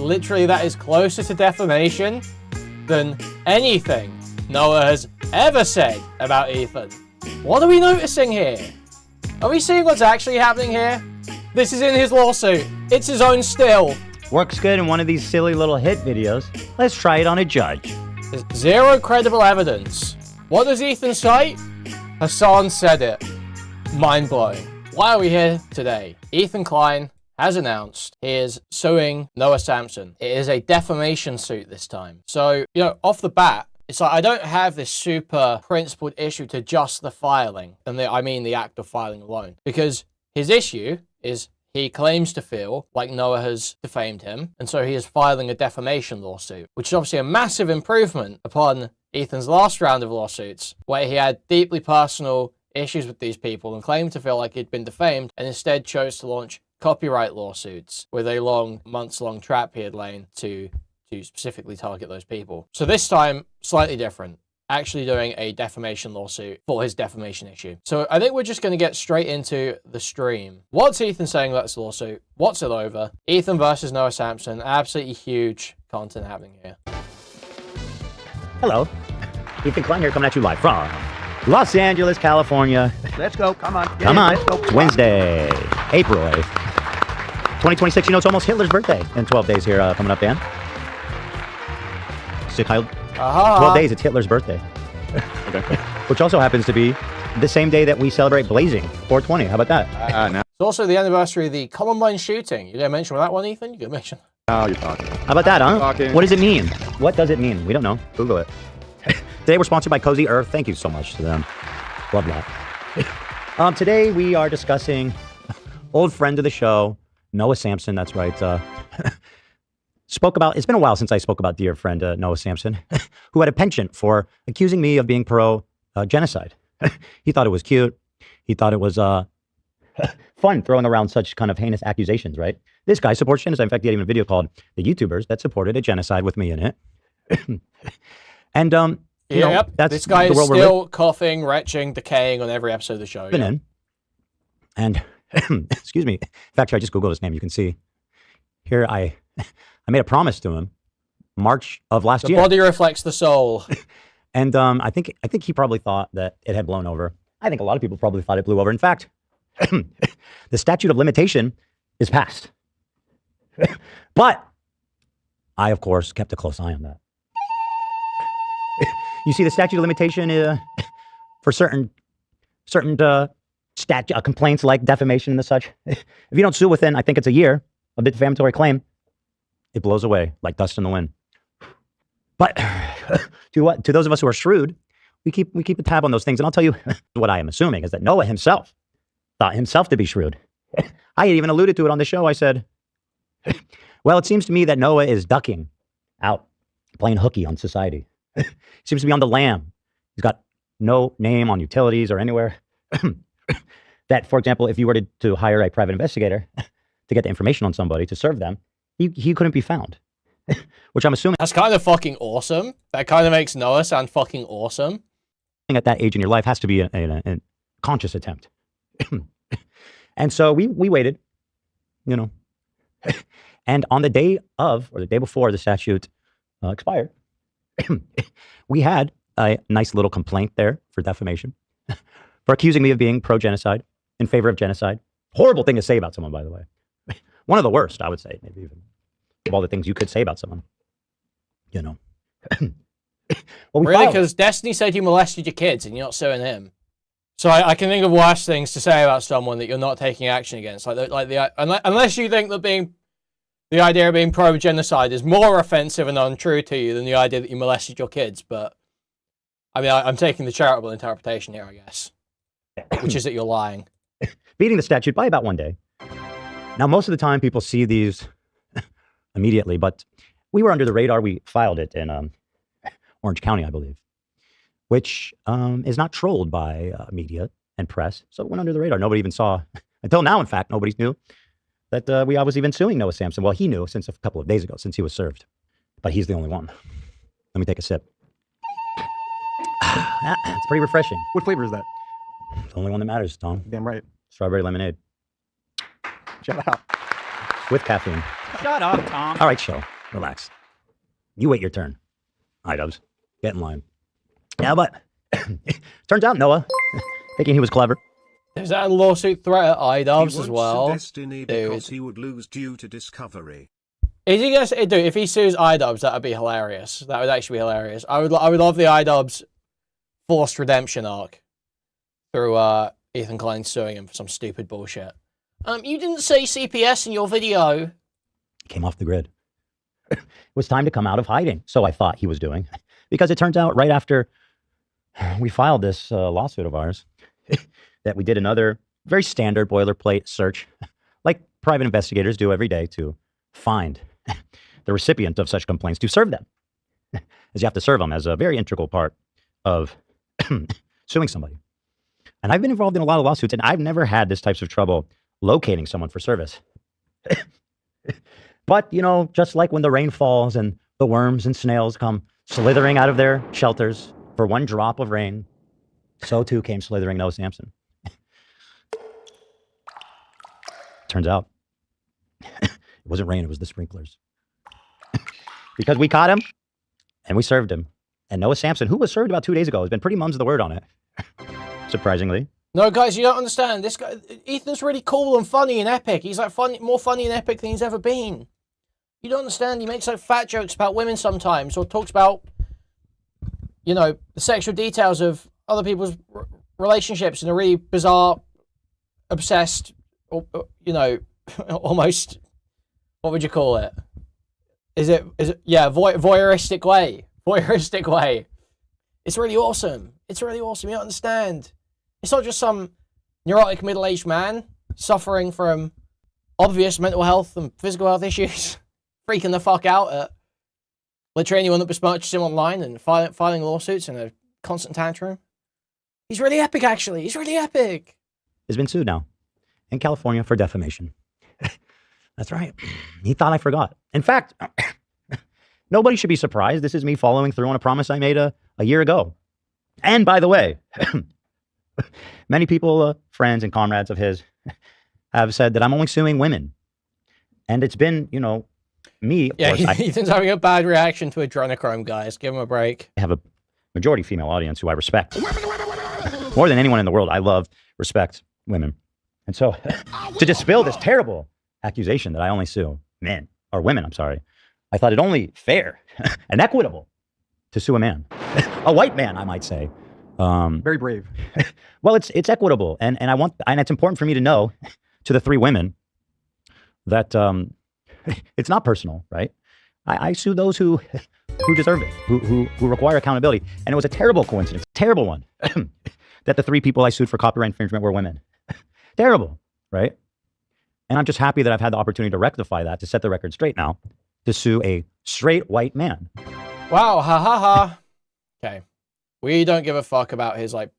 literally, that is closer to defamation than anything Noah has ever said about Ethan. What are we noticing here? Are we seeing what's actually happening here? This is in his lawsuit. It's his own still. Works good in one of these silly little hit videos. Let's try it on a judge. There's zero credible evidence. What does Ethan cite? Hassan said it. Mind-blowing. Why are we here today? Ethan Klein has announced he is suing Noah Samsen. It is a defamation suit this time. So, you know, off the bat, it's like I don't have this super principled issue to just the filing, and I mean the act of filing alone. Because his issue is he claims to feel like Noah has defamed him, and so he is filing a defamation lawsuit, which is obviously a massive improvement upon Ethan's last round of lawsuits, where he had deeply personal issues with these people and claimed to feel like he'd been defamed, and instead chose to launch copyright lawsuits with a months-long trap he had laid to specifically target those people. So this time, slightly different. Actually doing a defamation lawsuit for his defamation issue. So I think we're just going to get straight into the stream. What's Ethan saying about this lawsuit? What's it over? Ethan versus Noah Samsen. Absolutely huge content happening here. Hello. Ethan Klein here, coming at you live from Los Angeles, California. Let's go. Come on. Come on. It's Wednesday, April 8th. 2026. You know, it's almost Hitler's birthday in 12 days here coming up, Dan. 12 days, it's Hitler's birthday. Okay. Which also happens to be the same day that we celebrate Blazing, 420. How about that? No. It's also the anniversary of the Columbine shooting. You gonna mention that one, Ethan? You gonna mention? Oh, you're talking. How about that, huh? What does it mean? What does it mean? We don't know. Google it. Today we're sponsored by Cozy Earth. Thank you so much to them. Love that. Today we are discussing old friend of the show, Noah Samsen. That's right. It's been a while since I spoke about dear friend Noah Samsen, who had a penchant for accusing me of being pro-genocide. He thought it was cute. He thought it was fun throwing around such kind of heinous accusations, right? This guy supports genocide. In fact, he had even a video called The YouTubers That Supported a Genocide with me in it. And, you know, that's this guy the is world still coughing, retching, decaying on every episode of the show. In. And, excuse me. In fact, I just Googled his name. You can see here I made a promise to him March of last year. The body reflects the soul. And I think he probably thought that it had blown over. I think a lot of people probably thought it blew over. In fact, the statute of limitation is passed. But I, of course, kept a close eye on that. You see, the statute of limitation for certain complaints like defamation and the such, if you don't sue within, I think it's a year of the defamatory claim, it blows away like dust in the wind. But to those of us who are shrewd, we keep a tab on those things. And I'll tell you what I am assuming is that Noah himself thought himself to be shrewd. I had even alluded to it on the show. I said, well, it seems to me that Noah is ducking out, playing hooky on society. He seems to be on the lam. He's got no name on utilities or anywhere. That, for example, if you were to hire a private investigator to get the information on somebody to serve them, he couldn't be found. Which I'm assuming... That's kind of fucking awesome. That kind of makes Noah sound fucking awesome. At that age in your life has to be a conscious attempt. And so we waited, you know. And on the day of, or the day before the statute expired, we had a nice little complaint there for defamation, for accusing me of being pro-genocide, in favor of genocide. Horrible thing to say about someone, by the way. One of the worst, I would say, maybe even, of all the things you could say about someone. You know. Well, really? Because Destiny said you molested your kids and you're not suing him. So I can think of worse things to say about someone that you're not taking action against. Unless you think that the idea of being pro-genocide is more offensive and untrue to you than the idea that you molested your kids. But, I mean, I'm taking the charitable interpretation here, I guess, which is that you're lying. Beating the statute by about one day. Now, most of the time, people see these immediately, but we were under the radar. We filed it in Orange County, I believe, which is not trolled by media and press. So it went under the radar. Nobody even saw, until now, in fact, nobody knew that I was even suing Noah Samsen. Well, he knew since a couple of days ago, since he was served. But he's the only one. Let me take a sip. It's pretty refreshing. What flavor is that? It's the only one that matters, Tom. Damn right. Strawberry lemonade. Shut up. With caffeine. Shut up, Tom. All right, chill. Relax. You wait your turn. iDubbbz. Get in line. Yeah, but turns out Noah, thinking he was clever. There's that lawsuit threat at iDubbbz as well. Destiny because he would lose due to discovery. Is he gonna say, dude? If he sues iDubbbz, that would be hilarious. That would actually be hilarious. I would love the iDubbbz forced redemption arc through Ethan Klein suing him for some stupid bullshit. You didn't say CPS in your video. Came off the grid. It was time to come out of hiding, so I thought he was doing, because it turns out right after we filed this lawsuit of ours that we did another very standard boilerplate search, like private investigators do every day to find the recipient of such complaints to serve them, as you have to serve them as a very integral part of suing somebody. And I've been involved in a lot of lawsuits, and I've never had this types of trouble locating someone for service. But, you know, just like when the rain falls and the worms and snails come slithering out of their shelters for one drop of rain, so too came slithering Noah Samsen. Turns out, it wasn't rain, it was the sprinklers. Because we caught him, and we served him. And Noah Samsen, who was served about 2 days ago, has been pretty mums of the word on it. Surprisingly. No, guys, you don't understand. This guy, Ethan's really cool and funny and epic. He's like more funny and epic than he's ever been. You don't understand. He makes like fat jokes about women sometimes, or talks about, you know, the sexual details of other people's relationships in a really bizarre, obsessed, or you know, almost, what would you call it? Is it yeah, voyeuristic way. Voyeuristic way. It's really awesome. It's really awesome. You don't understand. It's not just some neurotic middle-aged man suffering from obvious mental health and physical health issues, freaking the fuck out at literally anyone that besmirches him online and filing lawsuits in a constant tantrum. He's really epic, actually. He's really epic. Has been sued now in California for defamation. That's right. He thought I forgot. In fact, nobody should be surprised. This is me following through on a promise I made a year ago. And by the way, many people, friends and comrades of his, have said that I'm only suing women. And it's been, you know, me, of course. Ethan's having a bad reaction to adrenochrome, guys. Give him a break. I have a majority female audience who I respect. More than anyone in the world, I love, respect women. And so, to dispel this terrible accusation that I only sue men, or women, I'm sorry, I thought it only fair and equitable to sue a man. A white man, I might say. Very brave. Well, it's equitable, and it's important for me to know, to the three women, that it's not personal, right? I sue those who deserve it, who require accountability, and it was a terrible coincidence, terrible one, that the three people I sued for copyright infringement were women. Terrible, right? And I'm just happy that I've had the opportunity to rectify that, to set the record straight now, to sue a straight white man. Wow, ha ha ha. Okay. We don't give a fuck about his, like,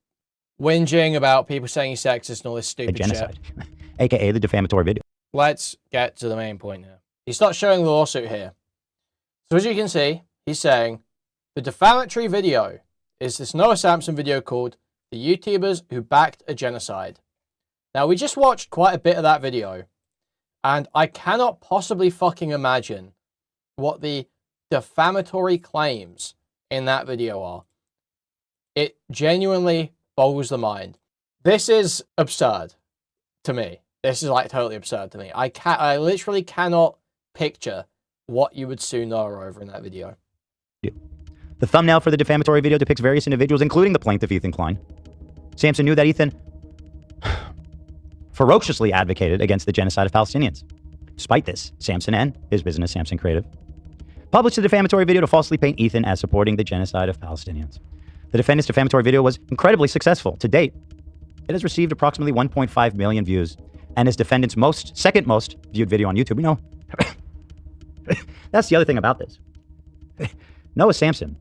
whinging about people saying he's sexist and all this stupid Genocide. shit. AKA the defamatory video. Let's get to the main point here. He starts showing the lawsuit here. So as you can see, he's saying the defamatory video is this Noah Samsen video called The YouTubers Who Backed a Genocide. Now, we just watched quite a bit of that video, and I cannot possibly fucking imagine what the defamatory claims in that video are. It genuinely boggles the mind. This is absurd to me. This is like totally absurd to me. I literally cannot picture what you would sue Noah over in that video. The thumbnail for the defamatory video depicts various individuals, including the plaintiff, Ethan Klein. Samson knew that Ethan ferociously advocated against the genocide of Palestinians. Despite this, Samson and his business, Samson Creative, published a defamatory video to falsely paint Ethan as supporting the genocide of Palestinians. The defendant's defamatory video was incredibly successful. To date, it has received approximately 1.5 million views and is defendant's second most viewed video on YouTube. You know, that's the other thing about this. Noah Samsen,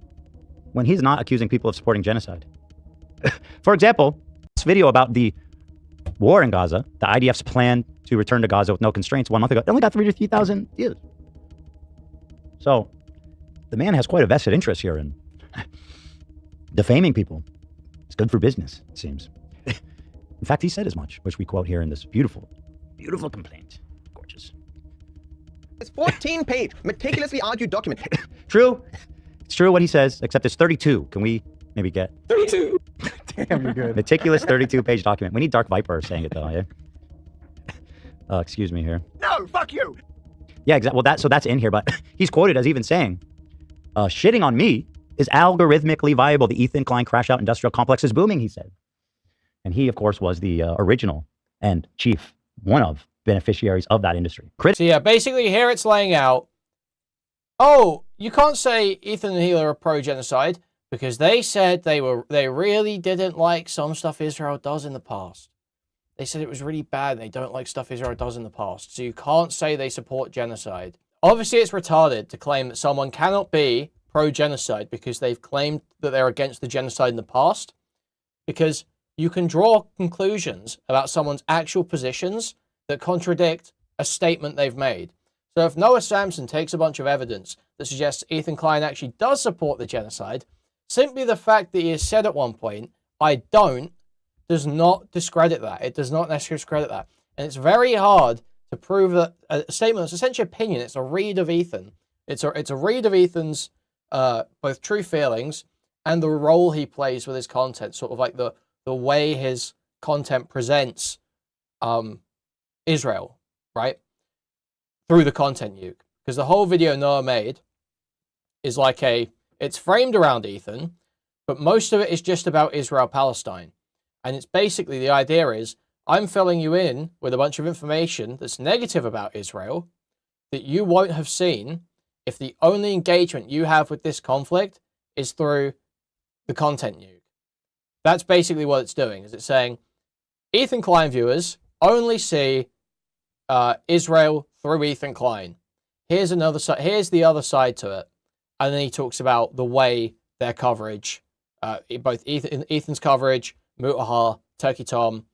when he's not accusing people of supporting genocide. For example, this video about the war in Gaza, the IDF's plan to return to Gaza with no constraints 1 month ago, it only got 3,000 views. So the man has quite a vested interest here in defaming people. It's good for business, it seems. In fact, he said as much, which we quote here in this beautiful, beautiful complaint. Gorgeous. This 14-page, meticulously argued document. True. It's true what he says, except it's 32. Can we maybe get 32. Damn, you're good. meticulous 32-page document? We need Dark Viper saying it though, yeah? Excuse me here. No, fuck you. Yeah, exactly. Well, that's in here, but he's quoted as even saying, shitting on me is algorithmically viable. The Ethan Klein crash out industrial complex is booming, he said. And he, of course, was the original and chief, one of beneficiaries of that industry. So yeah, basically here it's laying out, oh, you can't say Ethan and Hila are pro-genocide because they said they really didn't like some stuff Israel does in the past. They said it was really bad and they don't like stuff Israel does in the past. So you can't say they support genocide. Obviously, it's retarded to claim that someone cannot be pro-genocide because they've claimed that they're against the genocide in the past. Because you can draw conclusions about someone's actual positions that contradict a statement they've made. So if Noah Samsen takes a bunch of evidence that suggests Ethan Klein actually does support the genocide, simply the fact that he has said at one point, I don't, does not discredit that. It does not necessarily discredit that. And it's very hard to prove that a statement that's essentially opinion. It's a read of Ethan. It's a read of Ethan's both true feelings and the role he plays with his content, sort of like the way his content presents Israel, right? Through the content nuke. Because the whole video Noah made is like it's framed around Ethan, but most of it is just about Israel-Palestine. And it's basically, the idea is, I'm filling you in with a bunch of information that's negative about Israel that you won't have seen if the only engagement you have with this conflict is through the content nuke. That's basically what it's doing, is it's saying, Ethan Klein viewers only see Israel through Ethan Klein. Here's another side. Here's the other side to it. And then he talks about the way their coverage, both Ethan's coverage, Mutahar, Turkey Tom,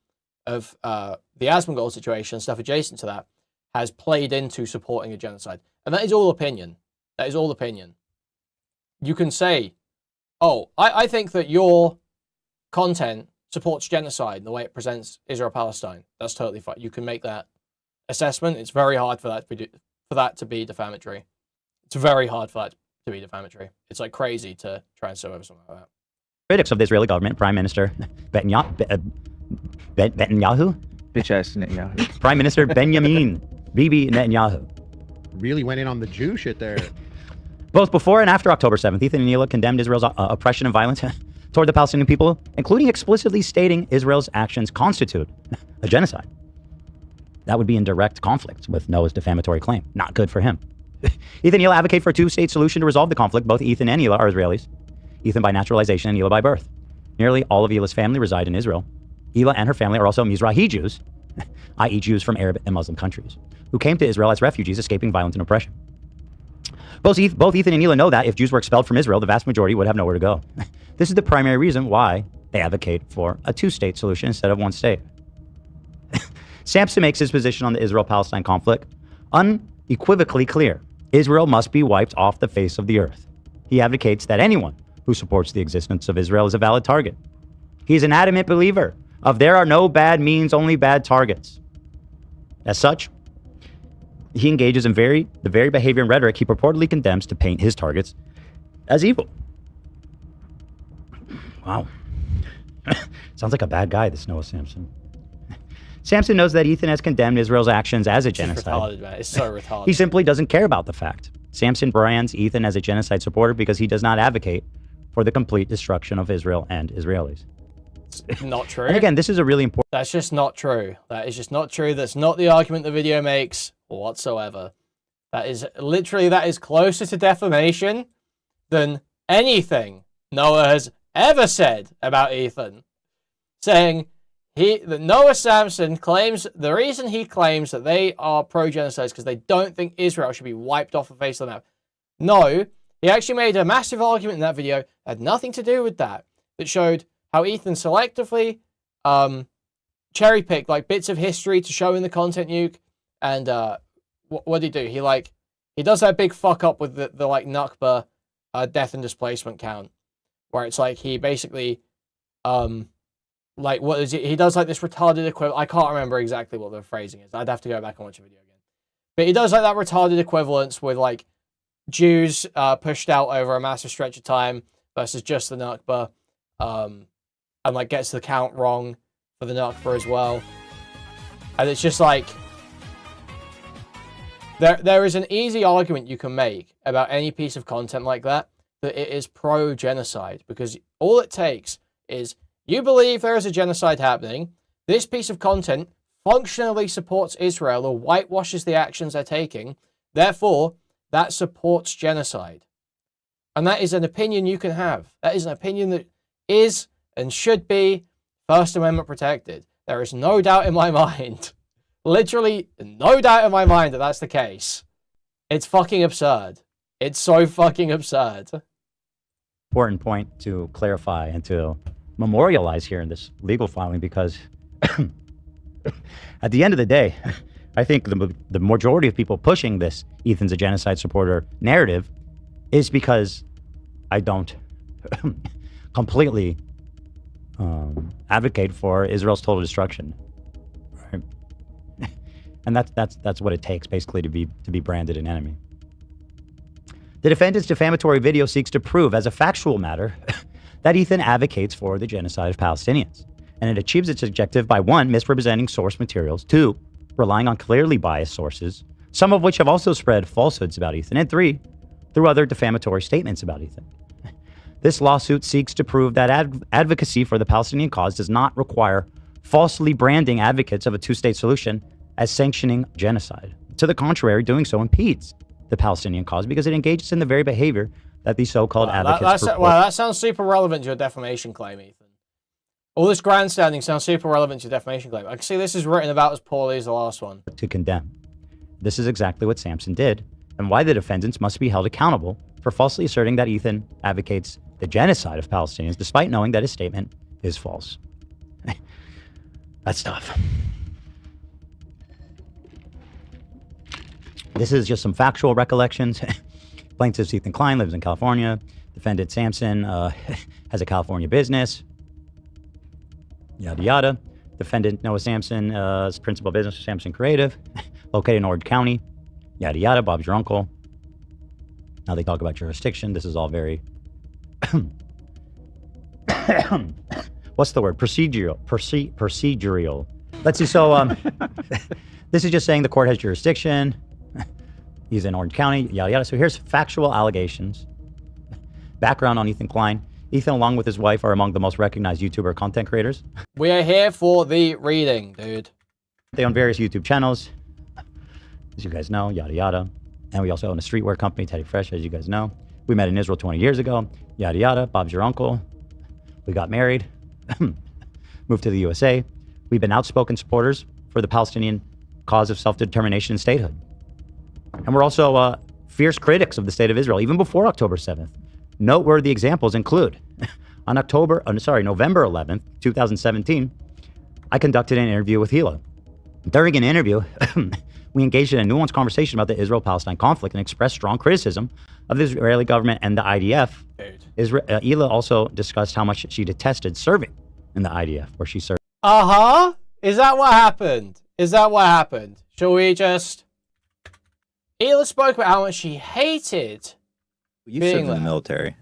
of the Asmongold situation, stuff adjacent to that, has played into supporting a genocide. And that is all opinion. That is all opinion. You can say, oh, I think that your content supports genocide in the way it presents Israel-Palestine. That's totally fine. You can make that assessment. It's very hard for that to be defamatory. It's very hard for that to be defamatory. It's like crazy to try and sew over something like that. Critics of the Israeli government, Prime Minister Netanyahu, Bitch ass Netanyahu. Prime Minister Benjamin Bibi Netanyahu. Really went in on the Jew shit there. Both before and after October 7th, Ethan and Hila condemned Israel's oppression and violence toward the Palestinian people, including explicitly stating Israel's actions constitute a genocide. That would be in direct conflict with Noah's defamatory claim. Not good for him. Ethan and Hila advocate for a two-state solution to resolve the conflict. Both Ethan and Hila are Israelis. Ethan by naturalization and Hila by birth. Nearly all of Hila's family reside in Israel. Hila and her family are also Mizrahi Jews, i.e. Jews from Arab and Muslim countries, who came to Israel as refugees escaping violence and oppression. Both Ethan and Hila know that if Jews were expelled from Israel, the vast majority would have nowhere to go. This is the primary reason why they advocate for a two-state solution instead of one state. Samson makes his position on the Israel-Palestine conflict unequivocally clear. Israel must be wiped off the face of the earth. He advocates that anyone who supports the existence of Israel is a valid target. He's an adamant believer of there are no bad means, only bad targets. As such, he engages in the very behavior and rhetoric he purportedly condemns to paint his targets as evil. Wow. Sounds like a bad guy, this Noah Samsen. Samson knows that Ethan has condemned Israel's actions as a genocide. It's retarded, man. It's so retarded. He simply doesn't care about the fact. Samson brands Ethan as a genocide supporter because he does not advocate for the complete destruction of Israel and Israelis. It's not true. And again, this is a really important... That's just not true. That is just not true. That's not the argument the video makes whatsoever. That is closer to defamation than anything Noah has ever said about Ethan. Saying that Noah Samsen claims, the reason he claims that they are pro-genocide is because they don't think Israel should be wiped off the face of the map. No, he actually made a massive argument in that video that had nothing to do with that. That showed how Ethan selectively cherry-picked like bits of history to show in the content nuke. And what did he do? He does that big fuck up with the like Nakba death and displacement count, where it's like he basically like, what is it? He does like this retarded equivalent. I can't remember exactly what the phrasing is. I'd have to go back and watch the video again. But he does like that retarded equivalence with like Jews pushed out over a massive stretch of time versus just the Nakba, and like gets the count wrong for the Nakba as well. And it's just like there is an easy argument you can make about any piece of content like that it is pro-genocide, because all it takes is you believe there is a genocide happening. This piece of content functionally supports Israel or whitewashes the actions they're taking. Therefore, that supports genocide. And that is an opinion you can have. That is an opinion that is and should be First Amendment protected. There is no doubt in my mind, literally no doubt in my mind that that's the case. It's fucking absurd. It's so fucking absurd. Important point to clarify and to memorialize here in this legal filing, because at the end of the day, I think the majority of people pushing this Ethan's a genocide supporter narrative is because I don't completely advocate for Israel's total destruction, right? And that's what it takes basically to be branded an enemy. The defendant's defamatory video seeks to prove as a factual matter that Ethan advocates for the genocide of Palestinians, and it achieves its objective by 1, misrepresenting source materials, 2, relying on clearly biased sources, some of which have also spread falsehoods about Ethan, and 3, through other defamatory statements about Ethan. This lawsuit seeks to prove that advocacy for the Palestinian cause does not require falsely branding advocates of a two-state solution as sanctioning genocide. To the contrary, doing so impedes the Palestinian cause because it engages in the very behavior that these so-called advocates purport. Well, that sounds super relevant to your defamation claim, Ethan. All this grandstanding sounds super relevant to your defamation claim. I can see this is written about as poorly as the last one. To condemn. This is exactly what Samson did, and why the defendants must be held accountable for falsely asserting that Ethan advocates the genocide of Palestinians, despite knowing that his statement is false. That's tough. This is just some factual recollections. Plaintiff Ethan Klein lives in California. Defendant Samson has a California business. Yada yada. Defendant Noah Samsen is principal business of Samson Creative, located in Orange County. Yada yada. Bob's your uncle. Now they talk about jurisdiction. This is all very what's the word? Procedural. Procedural. Let's see. So this is just saying the court has jurisdiction. He's in Orange County, yada yada. So here's factual allegations. Background on Ethan Klein. Ethan, along with his wife, are among the most recognized YouTuber content creators. We are here for the reading, dude. They own various YouTube channels, as you guys know, yada yada. And we also own a streetwear company, Teddy Fresh, as you guys know. We met in Israel 20 years ago, yada yada. Bob's your uncle. We got married, moved to the USA. We've been outspoken supporters for the Palestinian cause of self-determination and statehood. And we're also fierce critics of the state of Israel, even before October 7th. Noteworthy examples include, on November 11th, 2017, I conducted an interview with Hila. During an interview, we engaged in a nuanced conversation about the Israel-Palestine conflict and expressed strong criticism of the Israeli government and the IDF. Hila also discussed how much she detested serving in the IDF, where she served. Uh-huh. Is that what happened? Is that what happened? Shall we just... Hila spoke about how much she hated You being served in the military.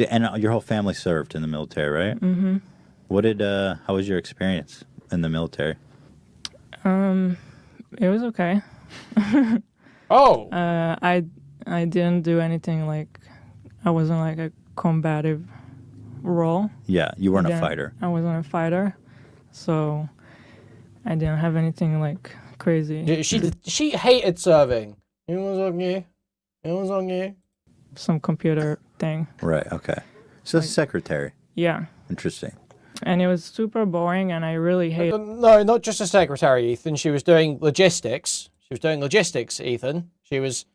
And your whole family served in the military, right? Mm-hmm. How was your experience in the military? It was okay. Oh. I didn't do anything like, I wasn't like a combative role. Yeah, you weren't a fighter. I wasn't a fighter, so I didn't have anything like crazy. She hated serving. It was on you. It was on you. Some computer thing. Right, okay. So Like- secretary. Yeah. Interesting. And it was super boring, and I really hate. No, not just a secretary, Ethan. She was doing logistics. She was doing logistics, Ethan. She was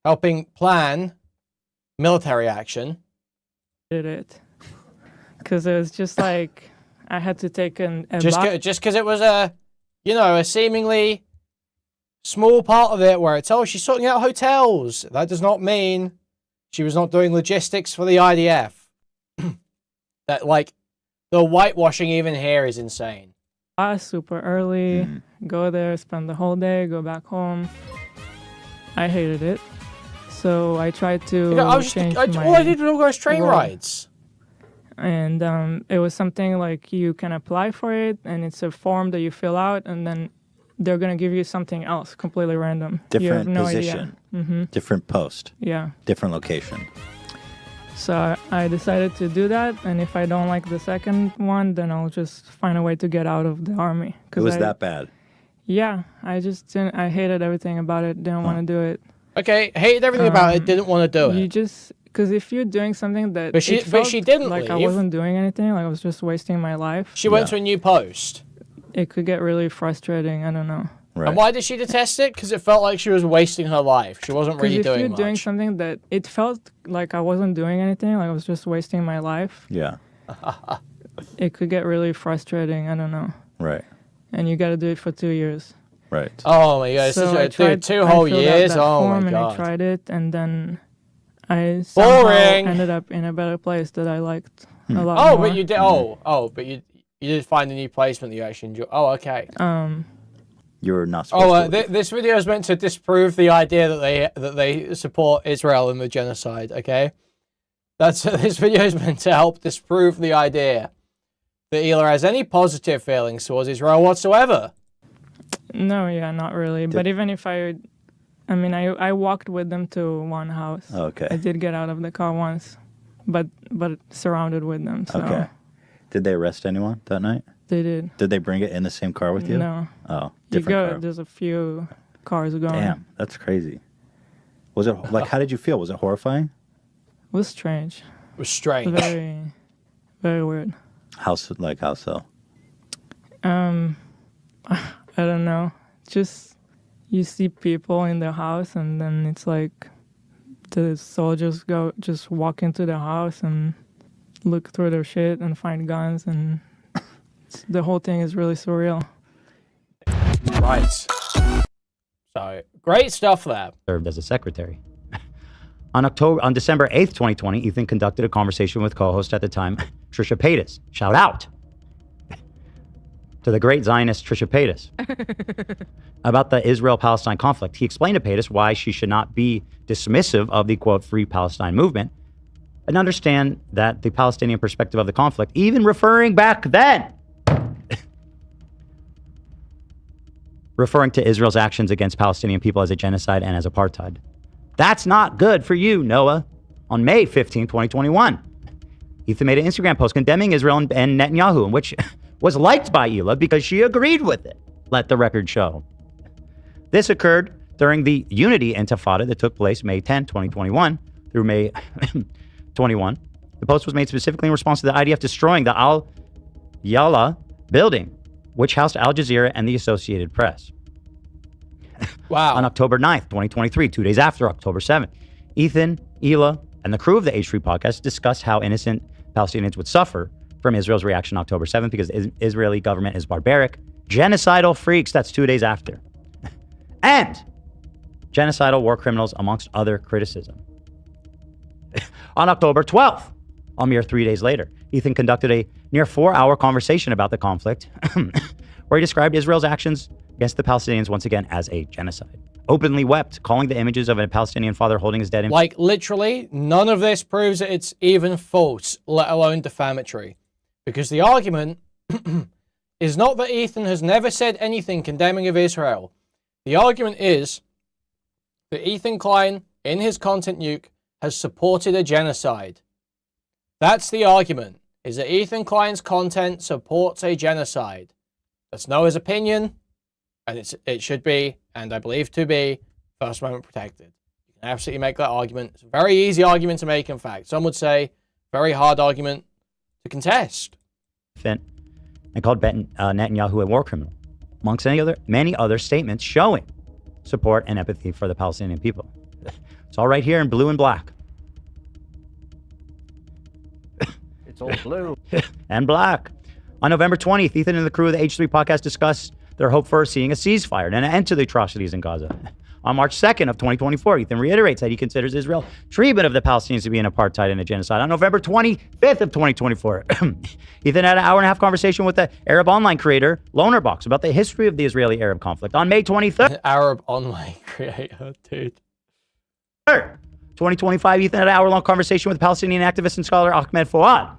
helping plan military action. Did it because it was just like I had to take Just because it was a seemingly small part of it where it's, oh, she's sorting out hotels. That does not mean she was not doing logistics for the IDF. That, like, the whitewashing even here is insane. super early, go there, spend the whole day, go back home. I hated it. So I tried to change all I did was organize train role. rides. And it was something like you can apply for it, and it's a form that you fill out, and then they're going to give you something else, completely random. You have Different no position. idea. Different post. Yeah. Different location. So I decided to do that, and if I don't like the second one, then I'll just find a way to get out of the army. It was that bad? Yeah, I just didn't, I hated everything about it, didn't want to do it. Okay, hated everything about it, didn't want to do it. You just, because if you're doing something that But she didn't like leave. I wasn't doing anything, like I was just wasting my life. She went to a new post. It could get really frustrating, I don't know. Right. And why did she detest it? Because it felt like she was wasting her life. She wasn't really doing much. Because if you're doing something that it felt like I wasn't doing anything, like I was just wasting my life. Yeah. It could get really frustrating. I don't know. Right. And you got to do it for 2 years. Right. Oh my god! So I Dude, 2 whole I filled out years. that Oh form my and I god! tried it, and then I somehow Boring. ended up in a better place that I liked a lot Oh, more. but you did. But you did find a new placement that you actually enjoy. Oh, okay. You were not supposed to. This video is meant to disprove the idea that they support Israel in the genocide. Okay, this video is meant to help disprove the idea that Hila has any positive feelings towards Israel whatsoever. No, yeah, not really. But even if I walked with them to one house. Okay. I did get out of the car once, but surrounded with them. So Okay. Did they arrest anyone that night? They did. Did they bring it in the same car with you? No. Oh, You different go. car. There's a few cars going. Damn, that's crazy. Was it like? How did you feel? Was it horrifying? It was strange. It was strange. Very, very weird. How so? I don't know. Just you see people in the house, and then it's like the soldiers just walk into the house and look through their shit and find guns, and the whole thing is really surreal. Right. So great stuff there. Served as a secretary. On December 8th, 2020, Ethan conducted a conversation with co-host at the time, Trisha Paytas. Shout out to the great Zionist Trisha Paytas about the Israel-Palestine conflict. He explained to Paytas why she should not be dismissive of the, quote, Free Palestine movement and understand that the Palestinian perspective of the conflict, even referring back then, referring to Israel's actions against Palestinian people as a genocide and as apartheid. That's not good for you, Noah. On May 15, 2021, Ethan made an Instagram post condemning Israel and Netanyahu, which was liked by Hila because she agreed with it, let the record show. This occurred during the Unity Intifada that took place May 10, 2021 through May 21. The post was made specifically in response to the IDF destroying the Al-Yala building, which housed Al Jazeera and the Associated Press. Wow. On October 9th, 2023, 2 days after October 7th, Ethan, Hila, and the crew of the H3 podcast discussed how innocent Palestinians would suffer from Israel's reaction on October 7th because the Israeli government is barbaric, genocidal freaks. That's 2 days after. And genocidal war criminals, amongst other criticism. On October 12th, a mere 3 days later, Ethan conducted a near 4-hour conversation about the conflict where he described Israel's actions against the Palestinians once again as a genocide. Openly wept, calling the images of a Palestinian father holding his dead infant. Like, literally, none of this proves that it's even false, let alone defamatory. Because the argument is not that Ethan has never said anything condemning of Israel. The argument is that Ethan Klein, in his content nuke, has supported a genocide. That's the argument, is that Ethan Klein's content supports a genocide. That's Noah's opinion, and it should be, and I believe to be, First Amendment protected. You can absolutely make that argument. It's a very easy argument to make, in fact. Some would say, very hard argument to contest. And called Netanyahu a war criminal, amongst many other statements showing support and empathy for the Palestinian people. It's all right here in blue and black. It's all blue. And black. On November 20th, Ethan and the crew of the H3 podcast discussed their hope for seeing a ceasefire and an end to the atrocities in Gaza. On March 2nd of 2024, Ethan reiterates that he considers Israel's treatment of the Palestinians to be an apartheid and a genocide. On November 25th of 2024, Ethan had an hour-and-a-half conversation with the Arab online creator Lonerbox about the history of the Israeli-Arab conflict. On May 23rd, Arab online creator, dude. 2025, Ethan had an hour-long conversation with Palestinian activist and scholar Ahmed Fouad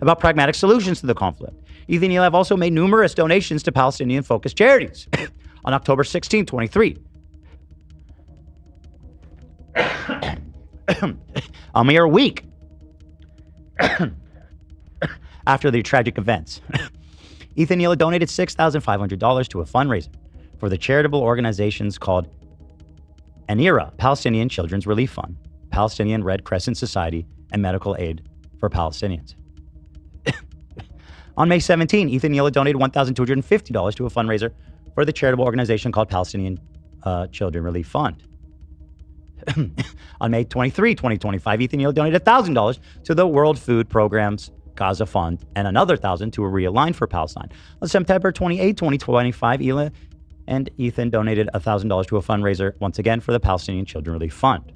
about pragmatic solutions to the conflict. Ethan and Eliav also made numerous donations to Palestinian-focused charities. On October 16, 23, a mere week after the tragic events, Ethan Neal donated $6,500 to a fundraiser for the charitable organizations called ANIRA, Palestinian Children's Relief Fund, Palestinian Red Crescent Society, and Medical Aid for Palestinians. On May 17, Ethan Neal donated $1,250 to a fundraiser for the charitable organization called Palestinian Children Relief Fund. On May 23, 2025, Ethan Neal donated $1,000 to the World Food Programme's Gaza Fund and another $1,000 to a Realign for Palestine. On September 28, 2025, Ela and Ethan donated $1,000 to a fundraiser, once again, for the Palestinian Children Relief Fund.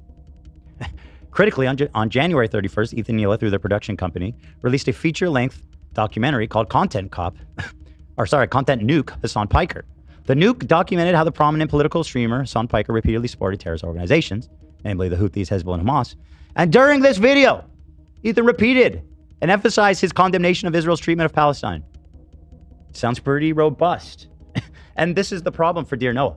Critically, on January 31st, Ethan Neal, through their production company, released a feature-length documentary called Content Nuke, Hassan Piker. The Nuke documented how the prominent political streamer Hassan Piker repeatedly supported terrorist organizations, namely the Houthis, Hezbollah, and Hamas. And during this video, Ethan repeated and emphasized his condemnation of Israel's treatment of Palestine. Sounds pretty robust. And this is the problem for Dear Noah.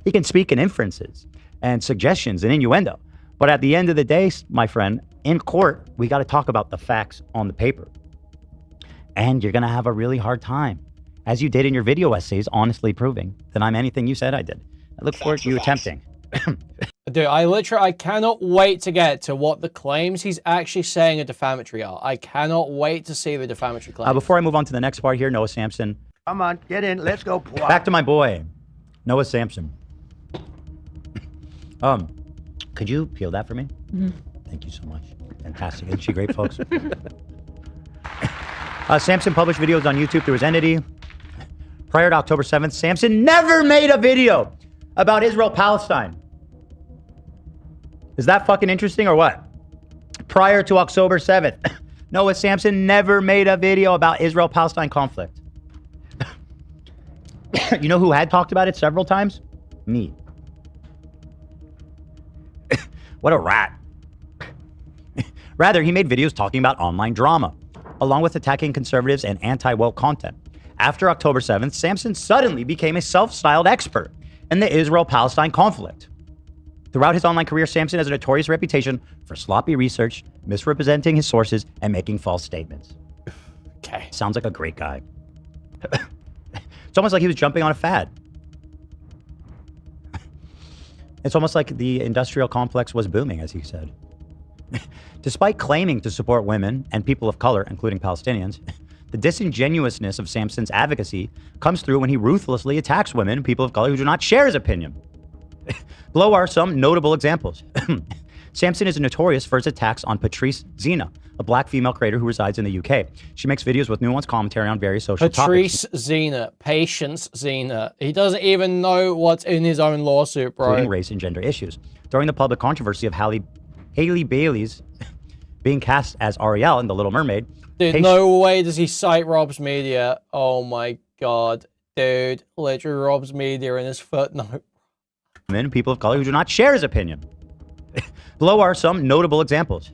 He can speak in inferences and suggestions and innuendo. But at the end of the day, my friend, in court, we got to talk about the facts on the paper. And you're going to have a really hard time, as you did in your video essays, honestly proving that I'm anything you said I did. I look forward to you attempting. Dude, I cannot wait to get to what the claims he's actually saying are defamatory are. I cannot wait to see the defamatory claims. Before I move on to the next part here, Noah Samsen. Come on, get in. Let's go. Back to my boy, Noah Samsen. Could you peel that for me? Mm-hmm. Thank you so much. Fantastic. Isn't she great, folks? Samson published videos on YouTube through his entity. Prior to October 7th, Samson never made a video about Israel-Palestine. Is that fucking interesting or what? Prior to October 7th, Noah Samsen never made a video about Israel-Palestine conflict. You know who had talked about it several times? Me. What a rat. Rather, he made videos talking about online drama, along with attacking conservatives and anti-woke content. After October 7th, Samson suddenly became a self-styled expert in the Israel-Palestine conflict. Throughout his online career, Samson has a notorious reputation for sloppy research, misrepresenting his sources, and making false statements. Okay. Sounds like a great guy. It's almost like he was jumping on a fad. It's almost like the industrial complex was booming, as he said. Despite claiming to support women and people of color, including Palestinians, the disingenuousness of Samson's advocacy comes through when he ruthlessly attacks women and people of color who do not share his opinion. Below are some notable examples. Samson is notorious for his attacks on Patrice Zena, a black female creator who resides in the UK. She makes videos with nuanced commentary on various social topics. Patrice Zena, Patience Zena. He doesn't even know what's in his own lawsuit, bro. Including race and gender issues. During the public controversy of Hailey Bailey's being cast as Ariel in The Little Mermaid. Dude, no way does he cite Rob's Media. Oh my god. Dude, literally Rob's Media in his footnote. Men and people of color who do not share his opinion. Below are some notable examples.